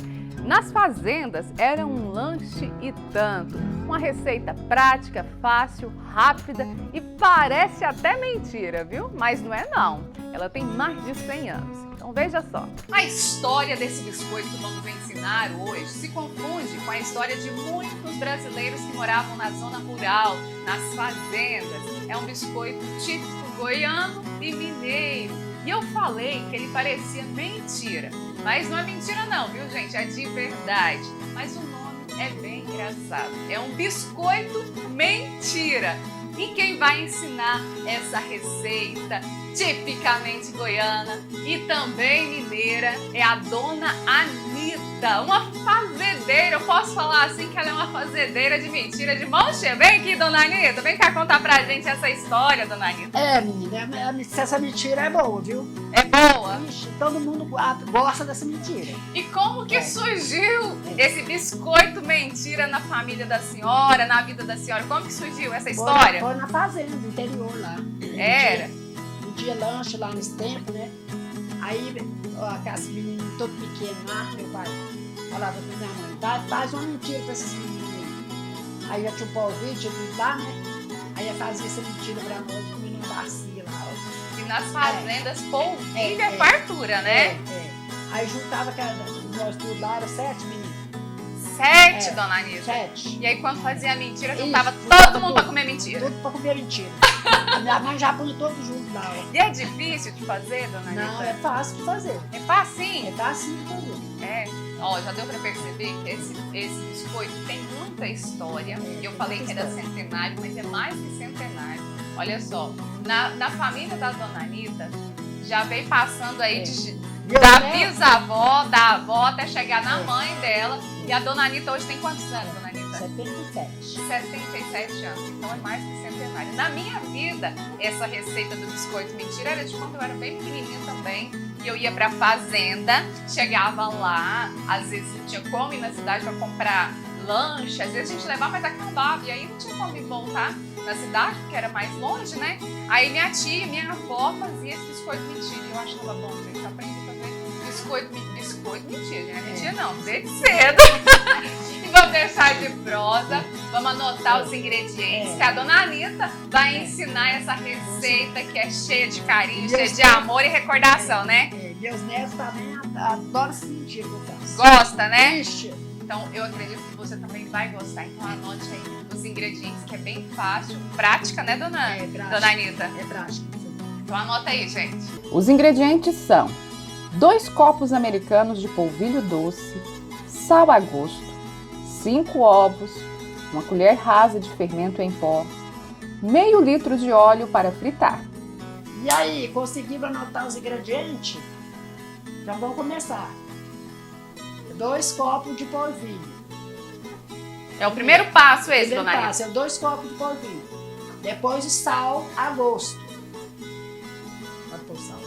Nas fazendas era um lanche e tanto. Uma receita prática, fácil, rápida e parece até mentira, viu? Mas não é não. Ela tem mais de 100 anos. Então veja só. A história desse biscoito que vamos ensinar hoje se confunde com a história de muitos brasileiros que moravam na zona rural, nas fazendas. É um biscoito típico goiano e mineiro. E eu falei que ele parecia mentira, mas não é mentira não, viu gente? É de verdade. Mas o nome é bem engraçado. É um biscoito mentira. E quem vai ensinar essa receita tipicamente goiana e também mineira é a dona Anita, uma fazendeira. Eu posso falar assim que ela é uma fazendeira de mentira de mão cheia. Vem aqui, dona Anita, vem cá contar pra gente essa história, dona Anita. Menina, essa mentira é boa, viu? É boa? Ixi, todo mundo gosta dessa mentira. E como que surgiu esse biscoito mentira na família da senhora, na vida da senhora? Como que surgiu essa história? Foi na fazenda, no interior lá. Era? Dia lanche lá nesse tempo, né? Aí, aquelas meninas todo pequenos lá, meu pai falava pra minha mãe, faz uma mentira pra esses meninos. Aí já tinha o polvilho, tinha tudo lá, né? Aí eu fazia essa mentira pra nós, comendo uma bacia lá, ó. E nas fazendas, polvilho é fartura, né? Aí juntava nós tudo lá, era 7 meninos. 7, dona Anita? 7. E aí quando fazia mentira, Isso, juntava juntava todo mundo tudo. pra comer mentira. Tudo pra comer mentira. A minha mãe já põe todo junto lá, ó. E é difícil de fazer, dona Anita? Não, é fácil de fazer. É facinho? É fácil de fazer. É. Ó, já deu pra perceber que esse biscoito tem muita história. Eu falei que era centenário, mas é mais que centenário. Olha só, na família da dona Anita, já veio passando aí da bisavó, da avó, até chegar na mãe dela. E a dona Anita hoje tem quantos anos, dona Anita? 77. 77 anos, então é mais que centenário. Na minha vida, essa receita do biscoito mentira era de quando eu era bem pequenininha também. E eu ia pra fazenda, chegava lá, às vezes não tinha como ir na cidade pra comprar lanche, às vezes a gente levava, mas acabava. E aí não tinha como ir voltar na cidade, porque era mais longe, né? Aí minha tia, minha avó fazia esse biscoito mentira. E eu achava bom, gente, eu aprendi a fazer biscoito mentira, não é mentira não, desde cedo. E vamos deixar de prosa, vamos anotar os ingredientes, que a dona Anita vai ensinar essa receita que é cheia de carinho, cheia de amor e recordação, né? Meus netos também adoram esse mentira que eu faço. Gosta, né? Ixi. Então eu acredito que você também vai gostar, então anote aí os ingredientes, que é bem fácil, prática, né, dona Anita? É prática. Então anota aí, gente. Os ingredientes são 2 copos americanos de polvilho doce, sal a gosto, 5 ovos, 1 colher rasa de fermento em pó, meio litro de óleo para fritar. E aí, conseguimos anotar os ingredientes? Já vamos começar. 2 copos de polvilho. É o primeiro passo esse, dona Anita. Primeiro passo, 2 copos de polvilho. Depois o sal a gosto. Pode pôr sal.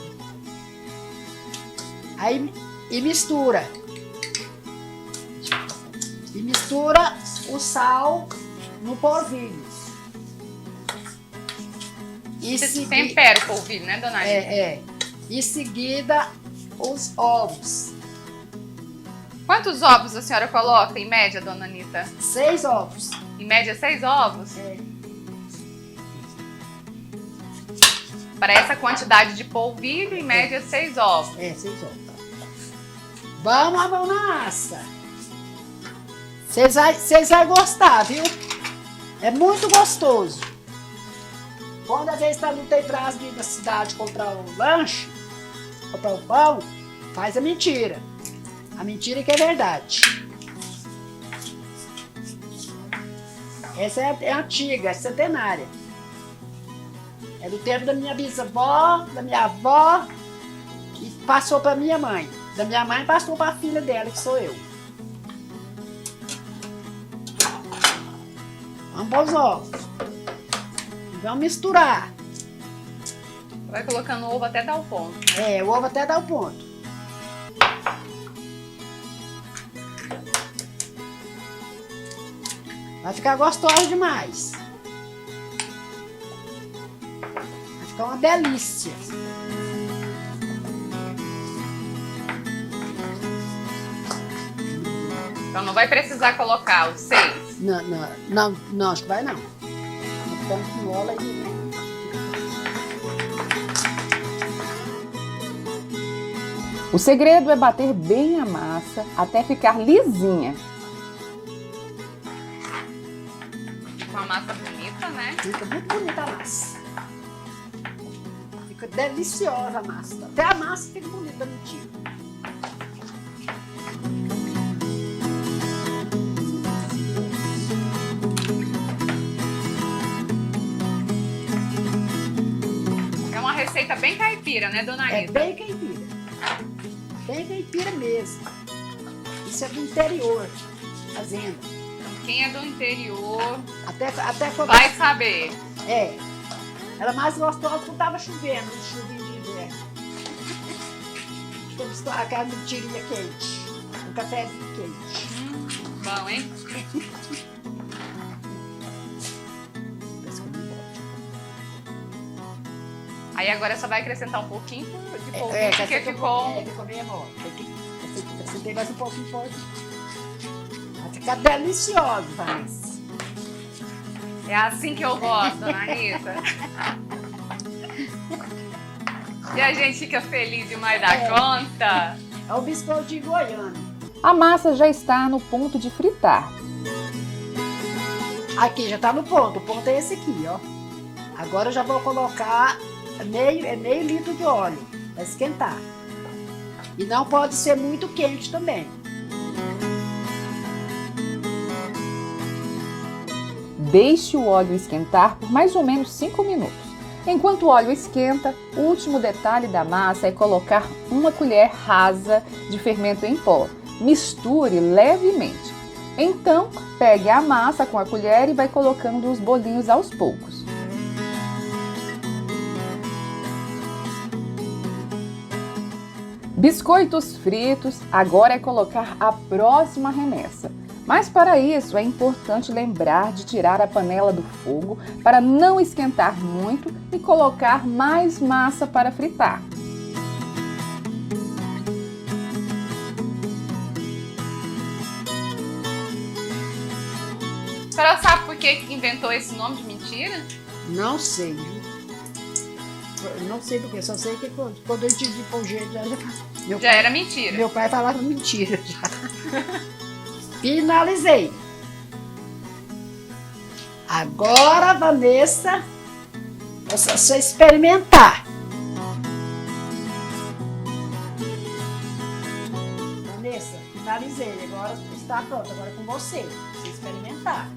Aí, e mistura. E mistura o sal no polvilho. E Você tempera o polvilho, né, dona Anita? Em seguida, os ovos. Quantos ovos a senhora coloca, em média, dona Anita? 6 ovos. Em média, 6 ovos? Para essa quantidade de polvilho, em média, 6 ovos. 6 ovos. Vamos à mão na massa. Vocês vão gostar, viu? É muito gostoso. Quando a gente não tem prazo de ir na cidade comprar um lanche, comprar um pão, faz a mentira. A mentira que é verdade. Essa é antiga, é centenária. É do tempo da minha bisavó, da minha avó, e passou para minha mãe. Da minha mãe passou para a filha dela, que sou eu. Vamos pôr os ovos. Vamos misturar. Vai colocando o ovo até dar o ponto. É, o ovo até dar o ponto. Vai ficar gostoso demais. Vai ficar uma delícia. Então não vai precisar colocar os 6. Não, acho que vai não. Vou ficar com mola aí. O segredo é bater bem a massa até ficar lisinha. Uma massa bonita, né? Fica muito bonita a massa. Fica deliciosa a massa. Até a massa fica bonita no tio. É uma receita bem caipira, né, dona É Anitta? bem caipira. Bem caipira mesmo. Isso é do interior, fazenda. Quem é do interior Até quando... vai saber. É. Era mais gostosa quando tava chovendo, chuvinha de inverno. Quando aquela mentirinha quente. Um cafezinho quente. Bom, hein? Aí agora só vai acrescentar um pouquinho de polvilho, porque ficou... Ficou bem mole. Acrescentei mais um pouquinho, pode. Vai ficar delicioso, Vanessa. É assim que eu gosto, dona Anitta. E a gente fica feliz demais da conta. É o biscoitinho goiano. A massa já está no ponto de fritar. Aqui já tá no ponto. O ponto é esse aqui, ó. Agora eu já vou colocar meio litro de óleo para esquentar. E não pode ser muito quente também. Deixe o óleo esquentar por mais ou menos 5 minutos. Enquanto o óleo esquenta, o último detalhe da massa é colocar uma colher rasa de fermento em pó. Misture levemente. Então, pegue a massa com a colher e vai colocando os bolinhos aos poucos. Biscoitos fritos, agora é colocar a próxima remessa. Mas para isso é importante lembrar de tirar a panela do fogo para não esquentar muito e colocar mais massa para fritar. A senhora sabe por que inventou esse nome de mentira? Não sei, viu? Não sei por quê, só sei que quando eu tive de pôr jeito, Já era mentira. Meu pai falava mentira já. Finalizei. Agora, Vanessa, é só você experimentar. Vanessa, finalizei. Agora está pronto. Agora é com você. Você experimentar.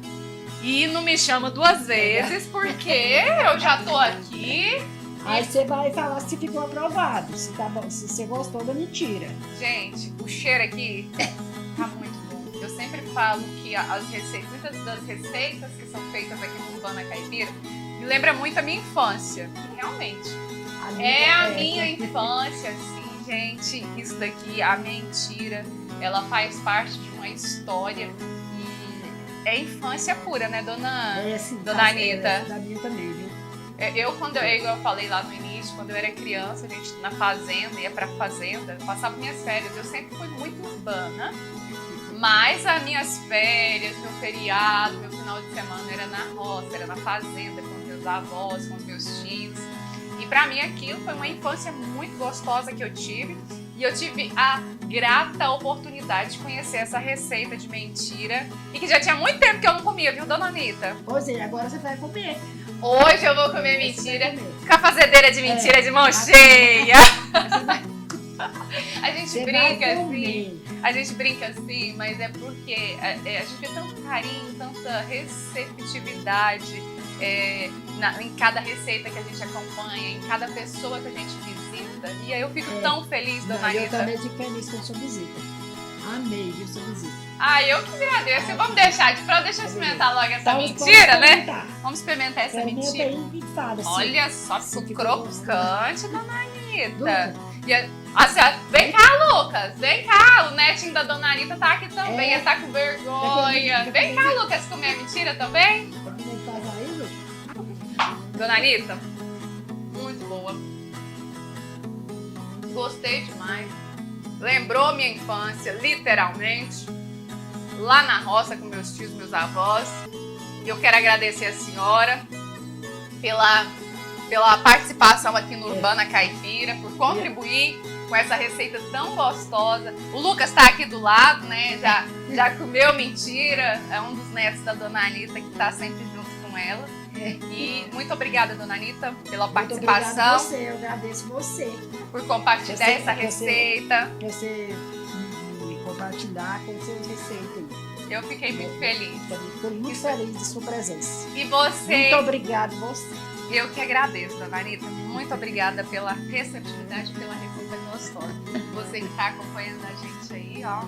E não me chama 2 vezes, porque eu já tô aqui. Aí você vai falar se ficou aprovado, se tá bom, se você gostou da mentira. Gente, o cheiro aqui tá muito bom. Eu sempre falo que as receitas, muitas das receitas que são feitas aqui no Urbana Caipira me lembra muito a minha infância. E realmente, é a minha infância, assim, gente. Isso daqui, a mentira, ela faz parte de uma história e é infância pura, né, dona Anitta? É, da minha também, viu? Igual eu falei lá no início, quando eu era criança, a gente na fazenda, ia pra fazenda, passava minhas férias. Eu sempre fui muito urbana, mas as minhas férias, meu feriado, meu final de semana era na roça, era na fazenda, com os meus avós, com os meus tios. E pra mim aquilo foi uma infância muito gostosa que eu tive. E eu tive a grata oportunidade de conhecer essa receita de mentira. E que já tinha muito tempo que eu não comia, viu, dona Anitta? Pois é, agora você vai comer. Hoje eu vou comer mentira com a fazendeira de mentira de mão cheia. A gente Você brinca vai assim. comer. A gente brinca assim, mas é porque a gente vê tanto carinho, tanta receptividade em cada receita que a gente acompanha, em cada pessoa que a gente visita. E aí eu fico tão feliz, dona Anitta. Eu também fico feliz com a sua visita. Amei a sua visita. Eu que agradeço. Vamos deixar deixa eu experimentar logo essa mentira, né? Vamos experimentar essa mentira. Olha só que crocante, dona Anitta. Vem cá, Lucas. Vem cá. O netinho da dona Anitta tá aqui também. Ele tá com vergonha. Vem cá, Lucas, comer a mentira também. Dona Anitta, muito boa. Gostei demais. Lembrou minha infância, literalmente. Lá na roça com meus tios, meus avós. E eu quero agradecer a senhora pela participação aqui no Urbana Caipira, por contribuir com essa receita tão gostosa. O Lucas está aqui do lado, né? Já comeu mentira. É um dos netos da dona Anitta que está sempre junto com ela. E muito obrigada, dona Anitta, pela participação. Muito obrigada eu agradeço você. Por compartilhar essa receita. Você me compartilhar com suas receitas aí. Eu fiquei muito feliz. Fico muito feliz de sua presença. E você? Muito obrigada, você. Eu que agradeço, dona Anitta. Muito obrigada pela receptividade, pela receita gostosa. Você que está acompanhando a gente aí, ó.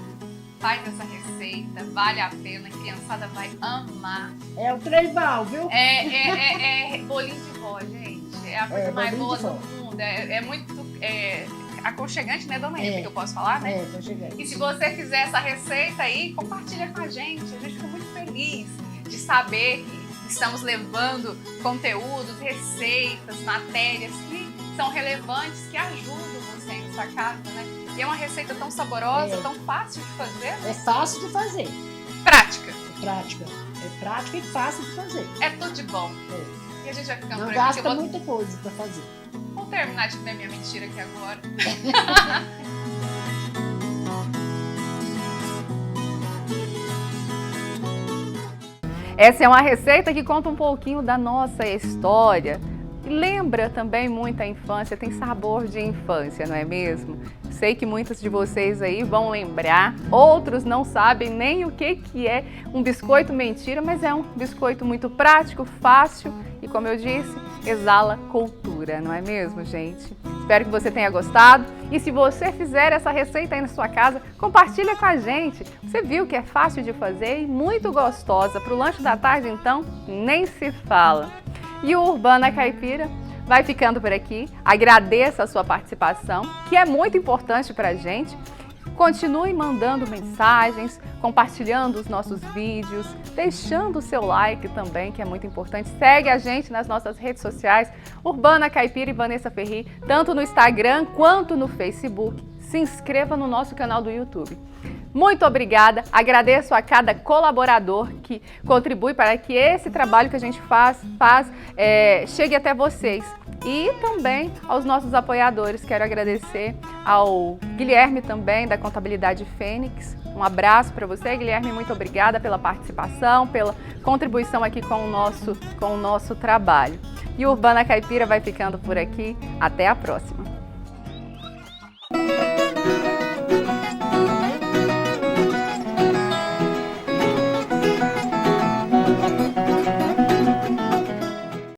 Faz essa receita, vale a pena, a criançada vai amar. É o trem-bal, viu? É bolinho de vó, gente. É a coisa mais boa do mundo. É muito aconchegante, né, dona Anitta, que eu posso falar, né? Aconchegante. E se você fizer essa receita aí, compartilha com a gente. A gente fica muito feliz de saber que estamos levando conteúdos, receitas, matérias que são relevantes, que ajudam você aí na sua casa, né? E é uma receita tão saborosa, tão fácil de fazer. Né? É fácil de fazer. Prática. É prática e fácil de fazer. É tudo de bom. E a gente vai ficando por aqui. Não gasta muita coisa pra fazer. Vou terminar de comer minha mentira aqui agora. Essa é uma receita que conta um pouquinho da nossa história. E lembra também muito a infância, tem sabor de infância, não é mesmo? Sei que muitos de vocês aí vão lembrar, outros não sabem nem o que é um biscoito mentira, mas é um biscoito muito prático, fácil e, como eu disse, exala cultura, não é mesmo, gente? Espero que você tenha gostado e se você fizer essa receita aí na sua casa, compartilha com a gente. Você viu que é fácil de fazer e muito gostosa. Para o lanche da tarde, então, nem se fala. E o Urbana Caipira vai ficando por aqui. Agradeço a sua participação, que é muito importante para a gente. Continue mandando mensagens, compartilhando os nossos vídeos, deixando o seu like também, que é muito importante. Segue a gente nas nossas redes sociais, Urbana Caipira e Vanessa Ferri, tanto no Instagram quanto no Facebook. Se inscreva no nosso canal do YouTube. Muito obrigada, agradeço a cada colaborador que contribui para que esse trabalho que a gente faz chegue até vocês. E também aos nossos apoiadores, quero agradecer ao Guilherme também, da Contabilidade Fênix. Um abraço para você, Guilherme, muito obrigada pela participação, pela contribuição aqui com o nosso trabalho. E o Urbana Caipira vai ficando por aqui, até a próxima.